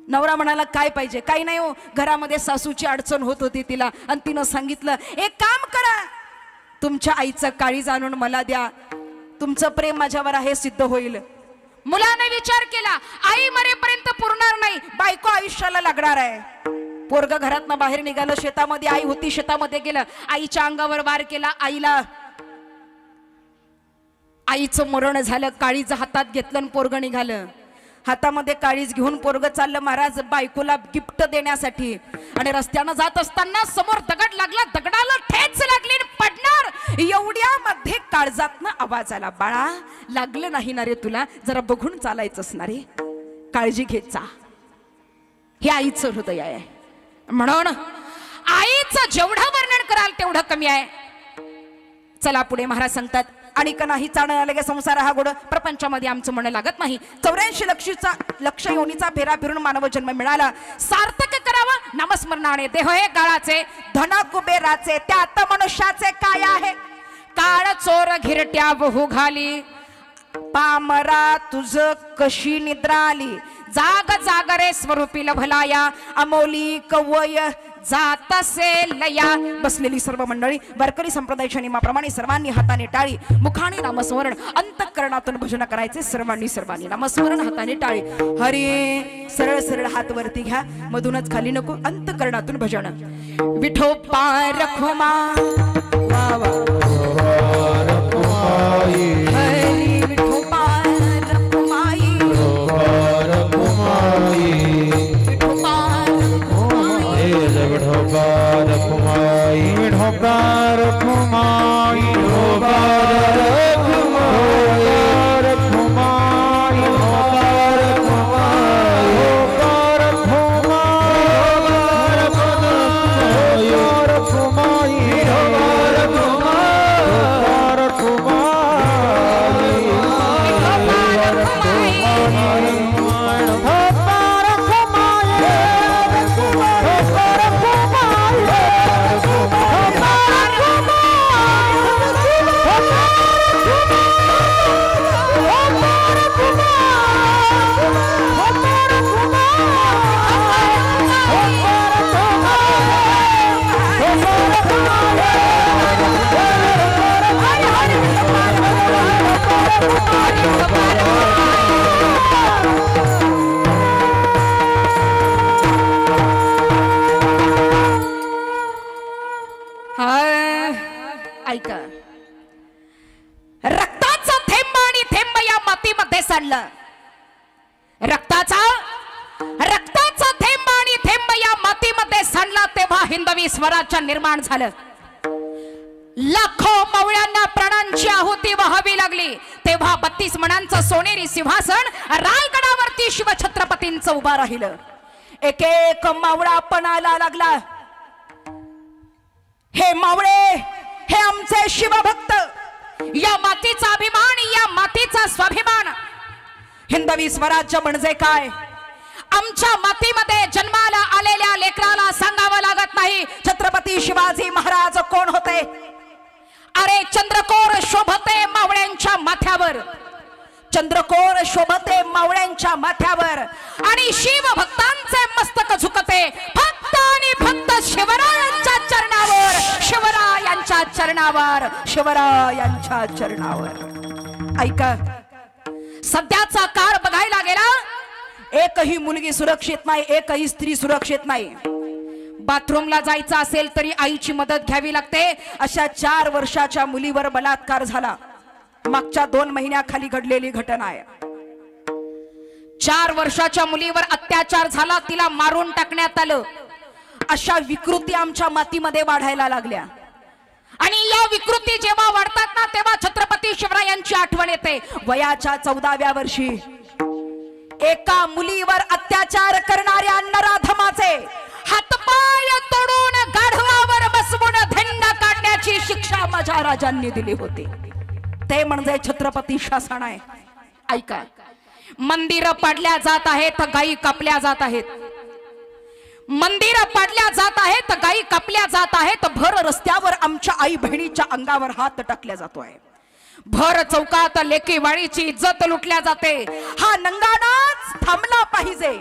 नवरा म्हणाला काय पाहिजे, काही नाही हो, घरामध्ये सासूची अडचण होत होती तिला, आणि तिनं सांगितलं एक काम करा, तुमच्या आईचं काळीज आणून मला द्या, तुमचं प्रेम माझ्यावर आहे सिद्ध होईल. मुलाने विचार केला, आई मरेपर्यंत पुरणार नाही, बायको आयुष्याला लागणार आहे. पोरग घरातनं बाहेर निघालं, शेतामध्ये आई होती, शेतामध्ये गेलं, आईच्या अंगावर वार केला, आईचं मरण झालं. काळीज हातात घेतलं आणि पोरग निघालं. हातामध्ये काळीज घेऊन पोरग चाललं महाराज बायकोला गिफ्ट देण्यासाठी, आणि रस्त्यानं जात असताना समोर दगड लागला, दगडाला ठेच लागली, पडणार एवढ्यामध्ये काळजातनं आवाज आला, बाळा लागलं नाही ना रे तुला, जरा बघून चालायचंच ना रे, काळजी घेत जा. हे आईचं हृदय आहे. म्हणून आईचं जेवढं वर्णन कराल तेवढं कमी आहे. चला पुढे महाराज सांगतात, आणि नाही चालणं लगे संसार हा गोड, प्रपंचामध्ये आमचं मन लागत नाही. 84 लक्ष योनीचा फेरा फिरून मानव जन्म मिळाला, सार्थक करावं नामस्मरणाने. देह हे काळाचे, धन कुबेराचे, त्यात मनुष्याचे काय आहे. काळ चोर घिरट्या बहु घाली, पामरा तुझ कशी निद्रा आली. जाग जाग रे स्वरूपी लभलाया, अमोली कवय जातसे लया. बसलेली सर्व मंडळी वारकरी संप्रदायाच्या नियमाप्रमाणे सर्वांनी हाताने टाळी, मुखाने नामस्मरण, अंतःकरणातून भजन करायचे. सर्वांनी नामस्मरण, हाताने टाळी. हरी सरळ सरळ हात वरती घ्या, मधूनच खाली नको, अंतःकरणातून भजन. विठोबा रखुमा वा वा, हरी विठोबा रखुमाई, विठोबा रखुमाई, विठोबा रखुमाई, विठोबा रखुमाई, रखुमाई, विठोबा रखुमाई, रखुमाई, रखुमाई, रखुमाई, रक्ताचा थेंब आणि थेंब या मातीमध्ये सांडलं. रक्ताचा थेंब आणि थेंब या मातीमध्ये सांडला तेव्हा हिंदवी स्वराज्य निर्माण झालं. लाखो मावळ्यांना प्राणांची आहुती वहावी लागली तेव्हा 32 मणांचं सोनेरी सिंहासन रायगडावरती शिवछत्रपतींचं उभा राहिलं. एक एक मावळा पणाला लागला. हे मावळे, हे आमचे शिवभक्त, या मातीचा अभिमान, या मातीचा स्वाभिमान. हिंदवी स्वराज्य म्हणजे काय? आमच्या मातीमध्ये जन्माला आलेल्या लेकराला सांगावं लागत नाही छत्रपती शिवाजी महाराज कोण होते. अरे चंद्रकोर शोभते मावळ्यांच्या माथ्यावर, चंद्रकोर शोभते मावळ्यांच्या माथ्यावर आणि शिवभक्तांचे मस्तक झुकते फक्त आणि फक्त शिवरायांच्या चरणावर, शिवरायांच्या चरणावर, शिवरायांच्या चरणावर. ऐका, सध्याचा काळ बघायला गेला, एकही मुलगी सुरक्षित नाही, एकही स्त्री सुरक्षित नाही. बाथरूमला जायचं असेल तरी आईची मदत घ्यावी लागते. अशा 4 वर्षाच्या मुलीवर बलात्कार झाला. मागच्या 2 महिन्याखाली घडलेली घटना आहे. 4 वर्षाच्या मुलीवर अत्याचार झाला, तिला मारून टाकण्यात आलं. अशा विकृती आमच्या मातीमध्ये वाढायला लागल्या आणि या विकृती जेव्हा वाढतात ना तेव्हा छत्रपती शिवरायांची आठवण येते. वयाच्या 14व्या वर्षी एका मुलीवर अत्याचार करणाऱ्या नराधमाचे हातपाय तोडून गाढवावर बसवून धेंडा काढण्याची शिक्षा माझ्या राजांनी दिली होती. ते म्हणजे छत्रपती शासन आहे. ऐका, मंदिर पाडल्या जात आहेत, गायी कापल्या जात आहेत. मंदिर पाडल्या जात आहेत, गायी कापल्या जात आहेत. भर रस्त्यावर आमच्या आई बहिणीच्या अंगावर हात टाकल्या जातोय. भर चौकात लेकीवाळीची इज्जत लुटल्या जाते. हा नंगानाच थांबला पाहिजे.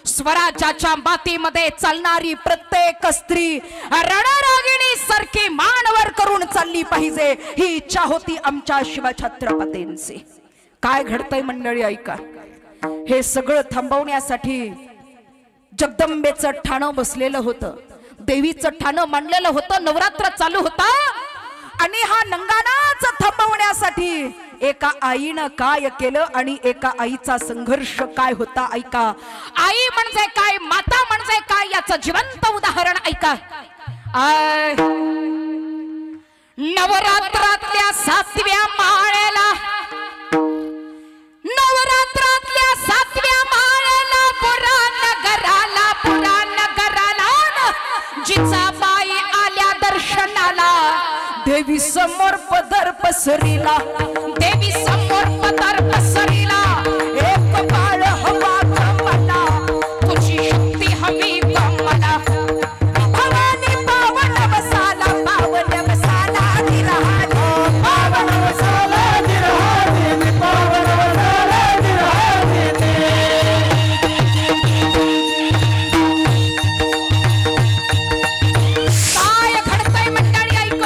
स्वराज्याच्या मातीमध्ये चालणारी प्रत्येक स्त्री रणरागिणी सारखी मानवर करून चालली पाहिजे, ही इच्छा होती आमच्या शिवछत्रपतींची. काय घडतंय मंडळी ऐका, हे सगळं थांबवण्यासाठी जगदंबेचं ठाणं बसलेलं होतं, देवीचं ठाणं मांडलेलं होतं, नवरात्र चालू होता आणि हा नंगानाच थांबवण्यासाठी एका आईनं काय केलं आणि एका आईचा संघर्ष काय होता ऐका. आई म्हणजे काय, माता म्हणजे काय याचं जिवंत उदाहरण ऐका. नवरात्रातल्या 7व्या माळेला, नवरात्रातल्या 7व्या माळेला पुराणगराला जिजाबाई आल्या दर्शनाला. देवी समोर पदर पसरीला, देवी समोर पदर पसरीला. एक बाळ हवा मला, तुझी शक्ती हवी मला. भवानी पावन बसाला, पावन बसाला निराली, पावन बसाला निराली, पावन बसाला निराली. काय घडतंय मंडळी ऐक.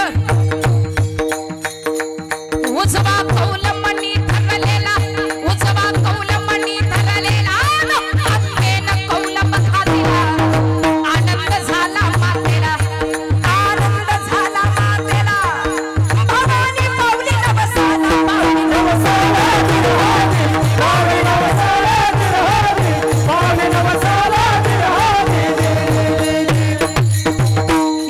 उजवा कौलमणी धरलेला, उजवा कौलमणी धरलेला, आत्मेनं कौल बघालेला. आनंद झाला मातेला, आनंद झाला मातेला. भवानी पावली नवसाला, पावली नवसाला निराली, पावली नवसाला निराली, पावली नवसाला निराली.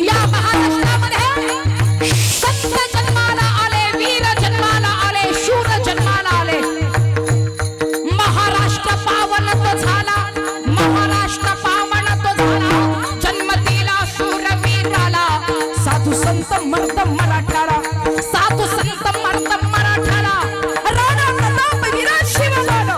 या महाराष्ट्रामध्ये संत जन्माला आले, वीर जन्माला आले, शूर जन्माला आले. महाराष्ट्र पावन तो झाला, महाराष्ट्र पावन तो झाला. जन्म दिला शूरवीराला, साधू संत मर्द मराठाला, साधू संत मर्द मराठाला. राणा प्रताप वीर शिवबाला,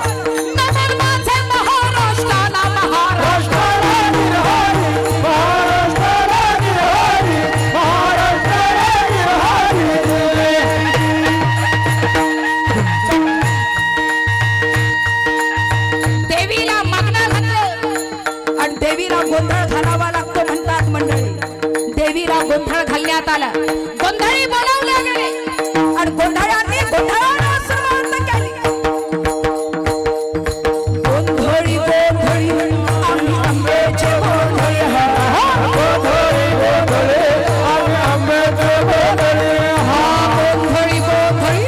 नमन माझे महाराष्ट्राला, महाराष्ट्राला निराली, महाराष्ट्राला निराली, महाराष्ट्राला निराली. देवीला मागणं घातलं आणि देवीला गोंधळ घालावा लागतो म्हणतात मंडळी. देवीला गोंधळ घालण्यात आला, गोंधळी बोलावल्या गेले आणि गोंधळांनी गोंधळाला सुरुवात केली. गोंधळी गोंधळी आम्ही आंब्याचे गोंधळी, गोंधळी गोंधळी आम्ही आंब्याचे गोंधळी. गोंधळी गोंधळी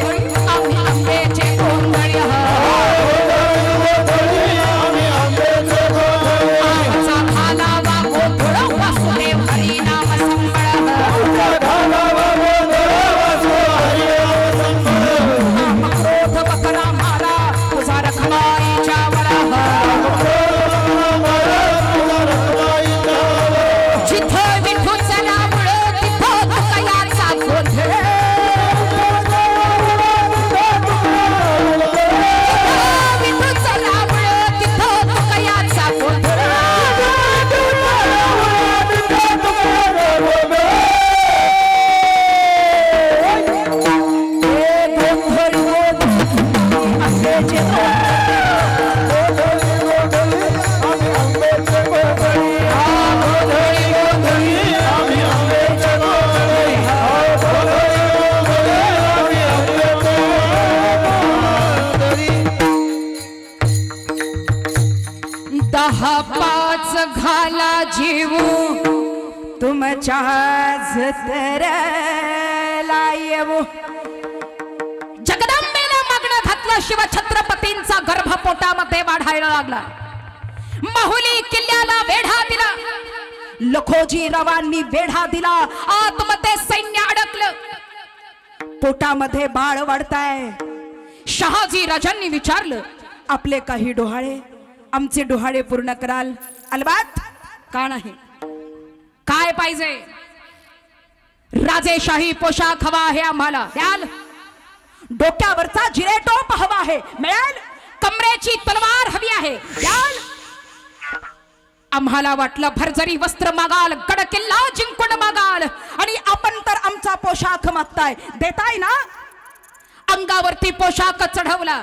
6-5 घाला जीव तुमच्याच तरला येऊ. जगदंबेला मागणं घातलं, शिवछत्रपतींचा गर्भ पोटामध्ये वाढायला लागला. माहुली किल्ल्याला वेढा दिला, लखोजी रावांनी वेढा दिला. आतमध्ये सैन्य अडकलं, पोटामध्ये बाळ वाढताय. शहाजी राजांनी विचारलं, आपले काही डोहाळे, आमचे डोहाळे पूर्ण कराल? अलबात का नाही, काय पाहिजे? राजेशाही पोशाख हवा आहे आम्हाला, द्याल? डोक्यावरचा जिरेटोप हवा आहे, मिळेल? कमरेची तलवार हवी आहे, द्याल? आम्हाला वाटलं भरजरी वस्त्र मागाल, गड किल्ला जिंकून मागाल, आणि आपण तर आमचा पोशाख मागताय, देताय ना? अंगावरती पोशाख चढवला,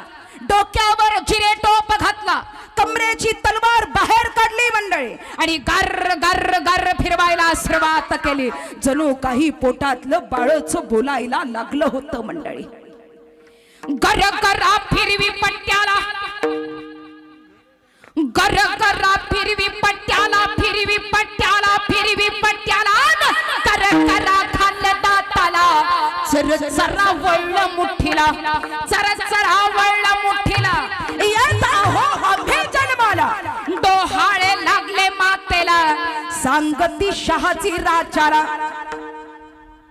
डोक्यावर जिरेटोप घातला, कमरेची तलवार बाहेर काढली मंडळी, आणि गर्र गर्र गर्र फिरवायला सुरुवात केली. जणू काही पोटातलं बाळच बोलायला लागलं होतं मंडळी. गर्र गर्रा फिरवी पट्ट्याला, गर्र गर्रा फिरवी पट्ट्याला, फिरवी पट्ट्याला, फिरवी पट्ट्याला, गर्र गर्रा खाल्लं दाताला, चर चरा वळलं मुठीला, चर चरा वळलं मुठीला. येता हो आम्ही जन्माला, डोहाळे लागले मातेला, सांगती शहाजी राजाला.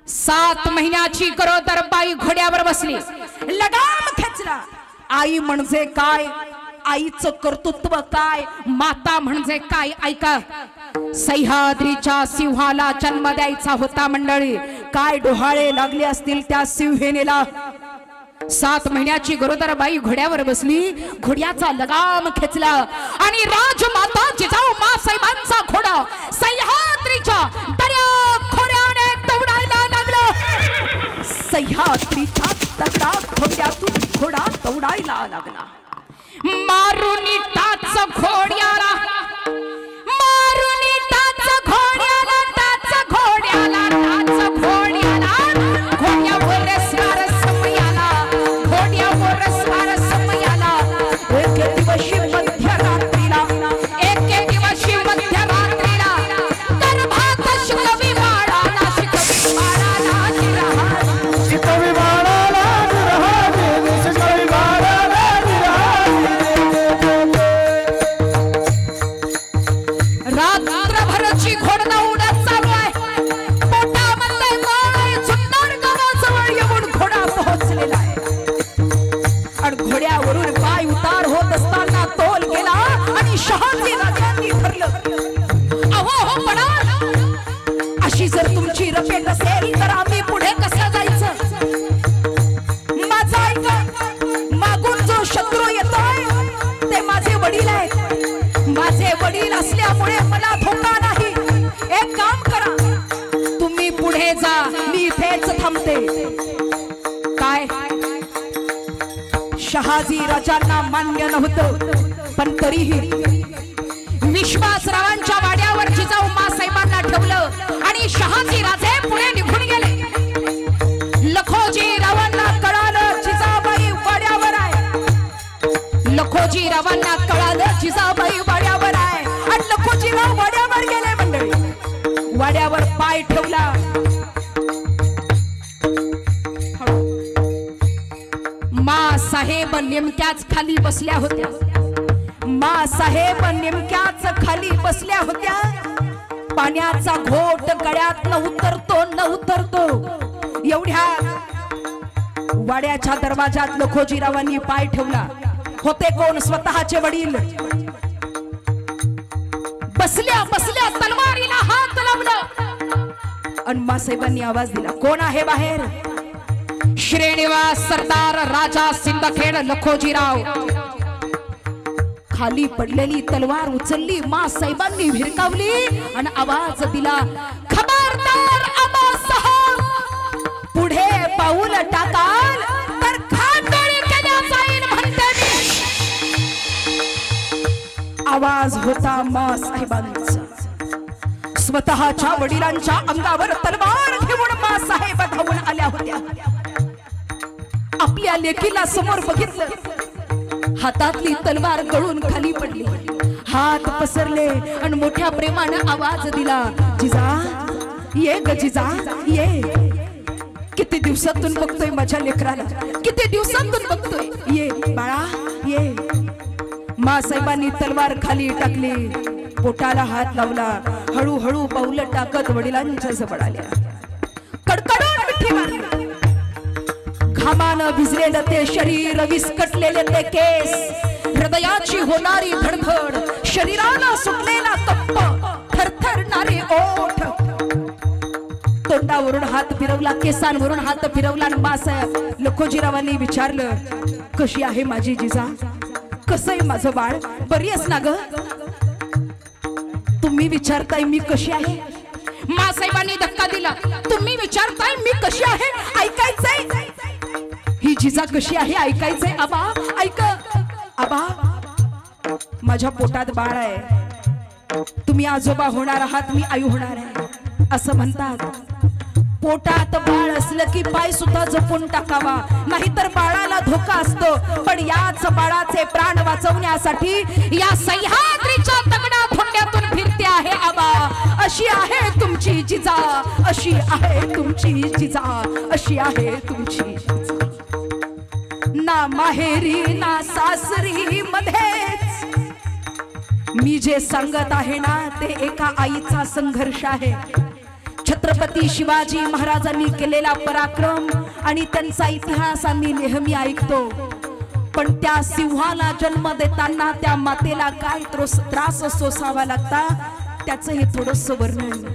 7 महिन्याची गरोदर बाई घोड्यावर बसली, लगाम खेचला. आई म्हणजे काय, आईचं कर्तृत्व काय, माता म्हणजे काय, ऐका. सह्याद्रीच्या सिंहाला जन्म द्यायचा होता मंडळी, काय डोहाळे लागले असतील त्या सिंहेनेला. 7 महिन्याची गरोदर बाई घोड्यावर बसली, घोड्याचा लगाम खेचला, आणि राजमाता जिजाऊ मासाहेबांचा घोडा सह्याद्रीच्या दर्या खोऱ्याने दौडायला लागला. सह्याद्रीच्या दगडा खोऱ्यातून घोडा दौडायला लागला. मारुनी टाच घोड्याला, मारुनी टाच घोड्याला, टाच घोड्याला, टाच घोड्याला, घोड्यावर स्वार समयाला, घोड्यावर स्वार समयाला. एके दिवशी मध्यरात्रीला, एके दिवशी मध्यरात्रीला, गर्भात शिकवी बाळाला, शिकवी बाळाला निरहा, शिकवी बाळाला निरहा, शिकवी बाळाला रात्रभरची घोडदौड चालू आहे. पोटामध्ये बाळ सुंदर गावाजवळ येऊन घोडा पोहोचलेला आहे, आणि घोड्यावरून पाय उतार होत असताना तोल गेला, आणि शहाजी राजांनी धरलं. अहो हो पडा, अशी जर तुमची रपेट असेल तर आम्ही पुढे कसं जायचं? माझा ऐका, मागून जो शत्रू येतोय ते माझे वडील आहेत. माझे वडील असल्यामुळे मला धोका नाही. एक काम करा, तुम्ही पुढे जा, मी इथेच थांबते. काय? शहाजी राजांना मान्य नव्हतं, पण तरीही विश्वासरावांच्या वाड्यावर जिजाऊ मासाहेबांना ठेवलं, आणि शहाजी राजे पुढे निघून गेले. लखोजी रावांना कळालं जिजाबाई वाड्यावर आहे, लखोजी रावांना कळालं जिजाबाई वाड्यावर आहे, आणि लखोजीराव वाड्यावर गेले मंडळी. वाड्यावर पाय ठेवला, मा साहेब नेमक्याच खाली बसल्या होत्या. मा साहेब नेमक्याच खाली बसल्या होत्या. पाण्याचा घोट गळ्यात न उतरतो न उतरतो, एवढ्या वाड्याच्या दरवाजात लखोजीरावांनी पाय ठेवला. होते कोण? स्वतःचे वडील. बसल्या बसल्या तलवारीला हात लावला, आणि मासाहेबांनी आवाज दिला, कोण आहे बाहेर? श्रीनिवास सरदार राजा सिंदखेड लखोजीराव. खाली पडलेली तलवार उचलली, मासाहेबांनी भिरकावली, आणि आवाज दिला, खबरदार आबासाहेब, पुढे पाऊल टाकाल तर खांडोळी केल्या जाईल म्हणते मी. आवाज होता मासाहेबांचा. स्वतःच्या वडिलांच्या अंगावर तलवार घेऊन मासाहेब धावून आल्या होत्या. आपल्या लेकीला समोर बघितलं, हातातली तलवार गळून खाली पडली. हात पसरले आणि मोठ्या प्रेमानं आवाज दिला, जिजा ये ग जिजा ये. किती दिवसातून बघतोय माझ्या लेकराला, किती दिवसातून बघतोय, ये बाळा ये. मासाहेबांनी तलवार खाली टाकली, पोटाला हात लावला, हळूहळू पाऊलं टाकत वडिलांच्या जवळ आल्या. कडकडून मिठी मारली. घामानं भिजलेलं ते शरीर, विस्कटलेले ते केस, हृदयाची होणारी धडधड, शरीराला सुटलेला तप्प, थरथरणारे ओठ. तोंडावरून हात फिरवला, केसांवरून हात फिरवला. बासाहेब लखोजीरावांनी विचारलं, कशी आहे माझी जिजा, कसं आहे माझं बाळ, बरी आहेस ना ग? तुम्ही विचारताय मी कशी आहे? मासाहेबांनी धक्का दिला, तुम्ही विचारताय मी कशी आहे, ऐकायचंय ही जिजा कशी आहे, ऐकायचंय. आबा ऐक, आबा माझ्या पोटात बाळ आहे, तुम्ही आजोबा होणार आहात, मी आई होणार आहे असं म्हणतात. पोटात बाळ असलं की पाय सुद्धा जपून टाकावा, नाहीतर बाळाला धोका असतो. पण याच बाळाचे प्राण वाचवण्यासाठी या सह्याद्रीच्या दगडा थोंड्यातून फिरते आहे आबा. अशी आहे तुमची जिजा, अशी आहे तुमची जिजा, अशी आहे तुमची जिजा. ना माहेरी ना सासरी मध्येच मी जे सांगत आहे ना, ते एका आईचा संघर्ष आहे. छत्रपती शिवाजी महाराजांनी केलेला पराक्रम आणि त्यांचा इतिहास आम्ही नेहमी ऐकतो. पण त्या सिंहाला जन्म देताना त्या मातेला काय त्रास सोसावा लागता, त्याचं हे थोडंसं वर्णन.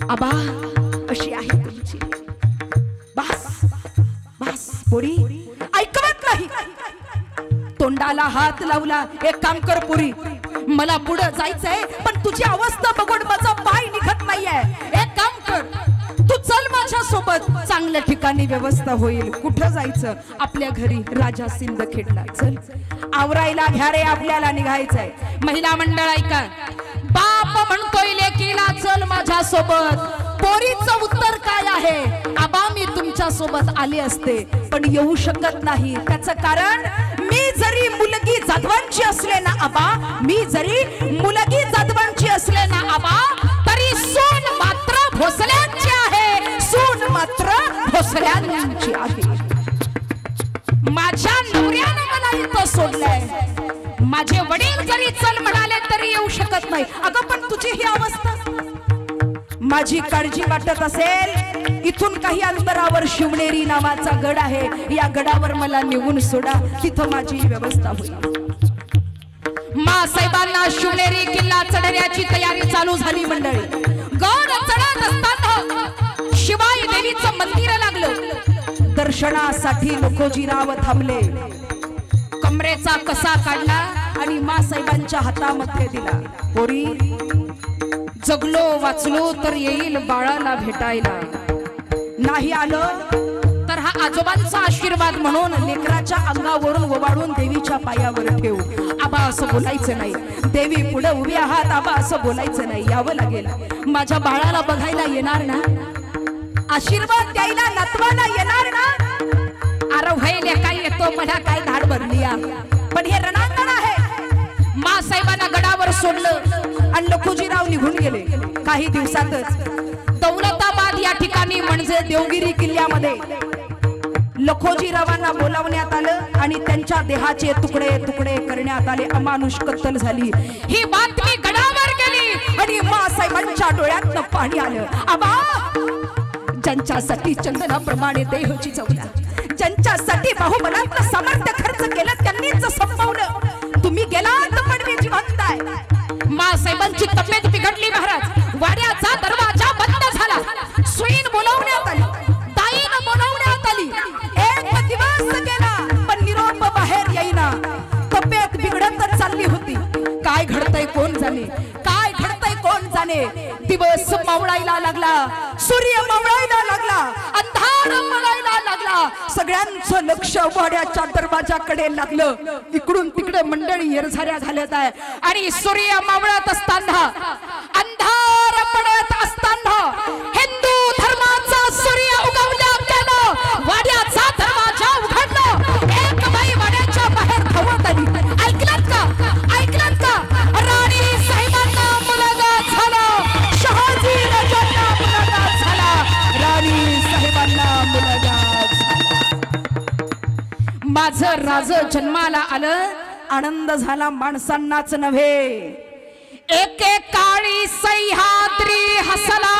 आबा अशी आहे तुमची. बस बस पोरी, ऐकवत नाही. तोंडाला हात लावला, एक काम कर पोरी, मला पुढे जायचंय पण तुझी अवस्था बघून माझा पाय निघत नाहीये. एक काम कर, तू चल माझ्या सोबत, चांगल्या ठिकाणी व्यवस्था होईल. कुठं जायचं? आपल्या घरी राजा सिंदखेडला. चल आवरायला घ्या रे, आपल्याला निघायचंय. महिला मंडळ ऐका, बाप म्हणतोय लेकीला चल माझ्या सोबत. पोरीचं उत्तर काय आहे? आबा मी तुमच्या सोबत आले असते पण येऊ शकत नाही. त्याचं कारण, मी जरी मुलगी जाधवांची असले ना आबा, मी जरी मुलगी जाधवांची असले ना आबा, तरी सून मात्र भोसल्यांची आहे, सून मात्र भोसल्यांची आहे. माझ्या नवऱ्यानं मला इथं सोडलंय, माझे वडील जरी चल म्हणाले तरी येऊ शकत नाही. अगं पण तुझी ही अवस्था, माझी काळजी वाटत असेल, इथून काही अंतरावर शिवनेरी नावाचा गड आहे, या गडावर मला निघून सोडा, तिथं माझी व्यवस्था होईल. मासाहेबांना शिवनेरी किल्ला चढण्याची तयारी चालू झाली. मंडळी, गड चढत असताना शिवाई देवीचं मंदिर लागलं. दर्शनासाठी लखोजीराव थांबले. कमरेचा कसा काढला आणि मासाहेबांच्या हातामध्ये दिला. पोरी, जगलो वाचलो तर येईल बाळाला भेटायला, नाही आलं तर हा आजोबांचा आशीर्वाद म्हणून लेकराच्या अंगावरून ओवाळून देवीच्या पायावर ठेव. आबा असं बोलायचं नाही, देवी पुढे उभी आहात, आबा असं बोलायचं नाही, यावं लागेल. माझ्या बाळाला बघायला येणार ना, आशीर्वाद द्यायला नातवाला येणार ना? अरे व्हायला काय येतो, मला काय धाड भरली, पण हे रणांगण आहे. मासाहेबांना गडावर सोडलं आणि लखोजीराव निघून गेले. काही दिवसातच दौलताबाद या ठिकाणी म्हणजे देवगिरी किल्ल्यामध्ये लखोजीरावांना बोलावण्यात आलं आणि त्यांच्या देहाचे तुकडे तुकडे करण्यात आले. अमानुष कत्तल झाली. ही बातमी गडावर गेली आणि मासाहेबांच्या डोळ्यातनं पाणी आलं. आबा, ज्यांच्यासाठी चंदनाप्रमाणे देहाची चवला, ज्यांच्यासाठी बाहुबलातलं सामर्थ्य खर्च केलं, त्यांनीच संपवलं. तुम्ही गेलात पण मी जिवंत आहे. मासाहेबांची तब्येत बिघडली. महाराज, वाड्याचा दरवाजा बंद झाला. सुईन बोलावण्यात आली, ताईन बोलावण्यात आली. एक दिवस गेला पण निरोप बाहेर येईना. तब्येत बिघडतच चालली होती. काय घडतंय कोण जाणे, काय घडतंय कोण जाणे. दिवस मावळायला लागला, सूर्य मावळायला लागला, अंधार मावळायला लागला. सगळ्यांचं लक्ष वाड्याच्या दरवाजाकडे लागलं. इकडून तिकडे मंडळी येरझाऱ्या झाल्यात आहे आणि सूर्य मावळत असताना, अंधार पडत असताना हिंदू धर्माचा सूर्य उगवल्या गेला. वाड्याचा दरवाजा उघडला. एक बाई वाड्याच्या बाहेर धावत आली. ऐकलात का? ऐकलात का? माझं राज जन्माला आलं, आनंद झाला माणसांनाच नव्हे. एके काळी सह्याद्री हसला,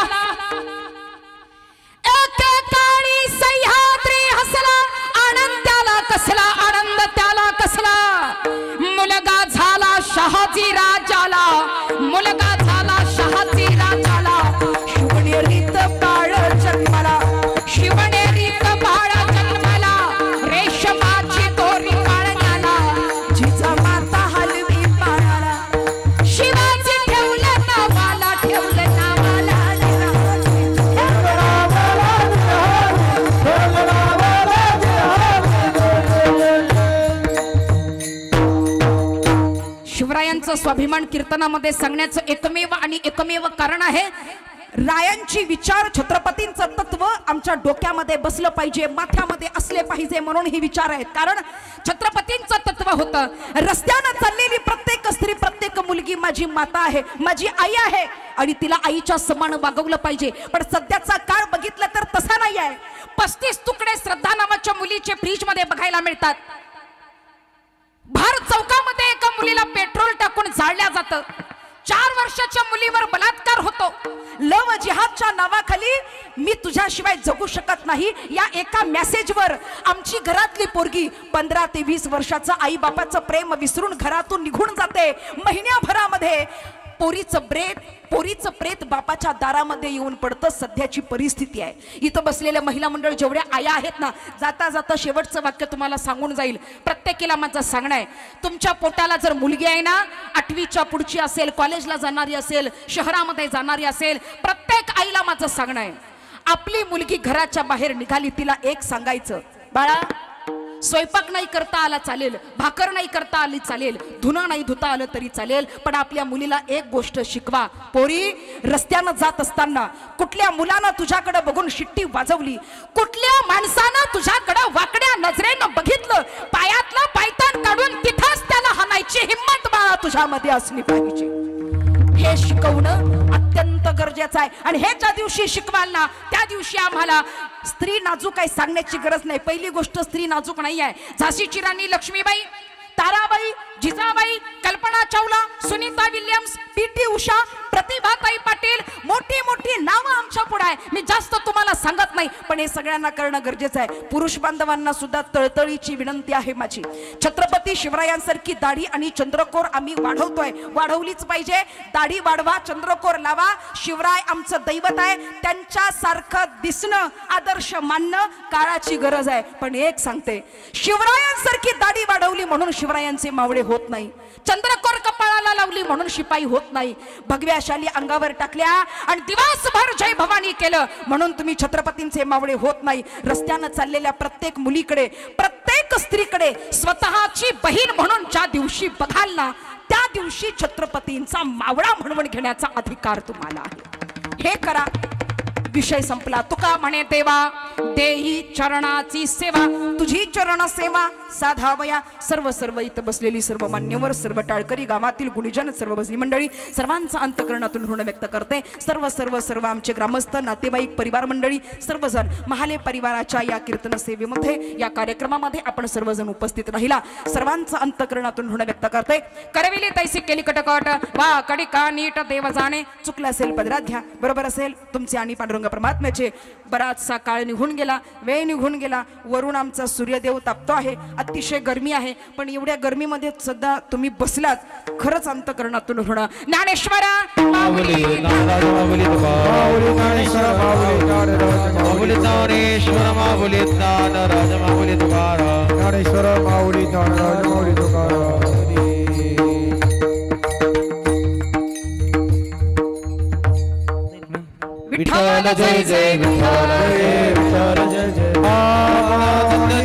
एके काळी सह्याद्री हसला, आनंद त्याला कसला, आनंद त्याला कसला. मुलगा झाला शहाजी राजाला, मुलगा झाला शहाजी राजाला. शिवनेरीत बाळ जन्माला, शिवनेरीत बाळ जन्माला. रेशमाची दोरी काढण्याला, जिजा माता हलवी पाळाला. शिवाजी ठेवलं नावाला, ठेवलं नावाला. शिवरायांचं स्वाभिमान कीर्तनामध्ये सांगण्याचं एकमेव आणि एकमेव कारण आहे, रायांची विचार, छत्रपतींचं तत्व आमच्या डोक्यामध्ये बसलं पाहिजे, माथ्यामध्ये असले पाहिजे, म्हणून हे विचार आहेत. कारण छत्रपतींचं तत्व होतं, रस्त्यानं चाललेली प्रत्येक स्त्री, प्रत्येक मुलगी माझी माता आहे, माझी आई आहे आणि तिला आईच्या समान वागवलं पाहिजे. पण सध्याचा काळ बघितला तर तसा नाही आहे. 35 तुकडे श्रद्धा नावाच्या मुलीचे फ्रीज मध्ये बघायला मिळतात. भारत चौकामध्ये एका मुलीला पेट्रोल टाकून जाळल्या जातं. 4 वर्षाच्या मुलीवर बलात्कार होतो. लव जिहादच्या नावाखाली मी तुझ्याशिवाय जगू शकत नाही या एका मेसेजवर आमची घरातली पोरगी 15 ते 20 वर्षाचं आई बापाचं प्रेम विसरून घरातून निघून जाते. महिन्याभरामध्ये पोरीचं प्रेत बापाच्या दारामध्ये येऊन पडतं. सध्याची परिस्थिती आहे. इथं बसलेल्या महिला मंडळ जेवढ्या आया आहेत ना, जाता जाता शेवटचं वाक्य तुम्हाला सांगून जाईल. प्रत्येकीला माझं सांगणं आहे, तुमच्या पोटाला जर मुलगी आहे ना, 8वीच्या पुढची असेल, कॉलेजला जाणारी असेल, शहरामध्ये जाणारी असेल, प्रत्येक आईला माझं सांगणं आहे, आपली मुलगी घराच्या बाहेर निघाली, तिला एक सांगायचं, बाळा स्वयंपाक नाही करता आला चालेल, भाकर नाही करता आली चालेल, धुणं नाही धुता आलं तरी चालेल, पण आपल्या मुलीला एक गोष्ट शिकवा. पोरी, रस्त्यानं जात असताना कुठल्या मुलानं तुझ्याकडे बघून शिट्टी वाजवली, कुठल्या माणसानं तुझ्याकडे वाकड्या नजरेनं बघितलं, पायातला पायतान काढून तिथंच त्याला हाणायची हिम्मत बाळा तुझ्यामध्ये असली पाहिजे. हे शिकवणं अत्यंत गरजेचं आहे. आणि हे ज्या दिवशी शिकवाल ना, त्या दिवशी आम्हाला स्त्री नाजूक आहे सांगण्याची गरज नाही. पहिली गोष्ट, स्त्री नाजूक नाही आहे. झाशीची राणी लक्ष्मीबाई, ताराबाई, जिजाबाई, कल्पना चावला, सुनीता विल्यम्स, पीटी उषा, प्रतिभाताई पाटील, मोठी मोठी नावं आमच्या पुढे आहे. मी जास्त तुम्हाला सांगत नाही, पण हे सगळ्यांना करणं गरजेचं आहे. पुरुष बांधवांना सुद्धा तळतळीची विनंती आहे माझी. छत्रपती शिवरायांसारखी दाढी आणि चंद्रकोर आम्ही वाढवतोय, वाढवलीच पाहिजे. दाढी वाढवा, चंद्रकोर लावा. शिवराय आमचं दैवत आहे, त्यांच्यासारखं दिसणं, आदर्श मानणं काळाची गरज आहे. पण एक सांगते, शिवरायांसारखी दाढी वाढवली म्हणून शिवरायांचे मावळे होत नाही, चंद्रकोर कपाळाला लावली म्हणून शिपाई होत नाही. भगव्या शाली अंगावर टाकल्या आणि दिवसभर जय भवानी केलं म्हणून तुम्ही छत्रपतींचे मावळे होत नाही. रस्त्यानं चाललेल्या प्रत्येक मुलीकडे, प्रत्येक स्त्रीकडे स्वतःची बहीण म्हणून ज्या दिवशी बघाल ना, त्या दिवशी छत्रपतींचा मावळा म्हणून घेण्याचा अधिकार तुम्हाला आहे. हे करा, विषय संपला. तुका म्हणे देवा, देही चरणाची सेवा, तुझी चरण सेवा साधावया. सर्व इथं बसलेली सर्व मान्यवर, सर्व टाळकरी, गावातील गुणीजन, सर्व बसली मंडळी, सर्वांचा अंतकरणातून ऋण व्यक्त करते. सर्व आमचे ग्रामस्थ, नातेवाईक, परिवार मंडळी, सर्वजण महाले परिवाराच्या या कीर्तन सेवेमध्ये, या कार्यक्रमामध्ये आपण सर्वजण उपस्थित राहिला. सर्वांचा अंतकरणातून ऋण व्यक्त करते. करविली तैसी केली कटकट, वा कडिका नीट देव जाणे. चुकलं असेल पदरात घ्या, बरोबर असेल तुमचे आणि पांडुरंग परमात्म्याचे. बराचसा काळ निघून गेला, वेळ निघून गेला. वरून आमचा सूर्यदेव तापतो आहे, अतिशय गरमी आहे, पण एवढ्या गरमीमध्ये सध्या तुम्ही बसलात, खरंच अंतकरणातून होणं. ज्ञानेश्वर विठ्ठल जय जय विठ्ठल जय विठ्ठल जय जय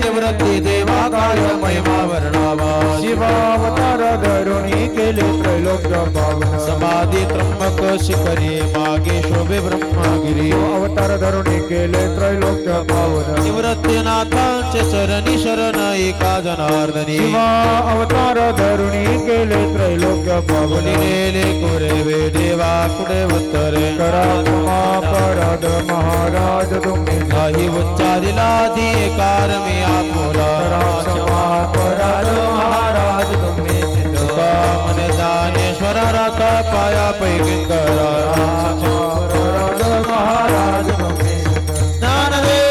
निवृत्ती देवा काळ महिमा वर्णावा. शिवावतार धरुणी केले त्रैलोक्य पावन. समाधी त्र्यंबक शिखरी मागे शोभे ब्रह्मगिरी. अवतार धरुणी केले त्रैलोक्य पावन. निवृत्तीनाथांचे चरणी शरण एका जनार्दनी. शिवा अवतार धरुणी केले त्रैलोक्य पावन. नेले कुरेवे देवा कुडे उत्तरे. करा अपराध महाराज तुम्ही. काही उच्चारिला धी कार मी आपोला. नाथा पाया पैगंबरा महाराज ज्ञानदेव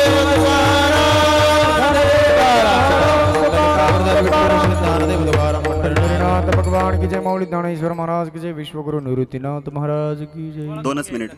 भगवान की जय। मौली दानेश्वर महाराज की जय। विश्वगुरु निवृत्तिनाथ महाराज की जय। 2 मिनिट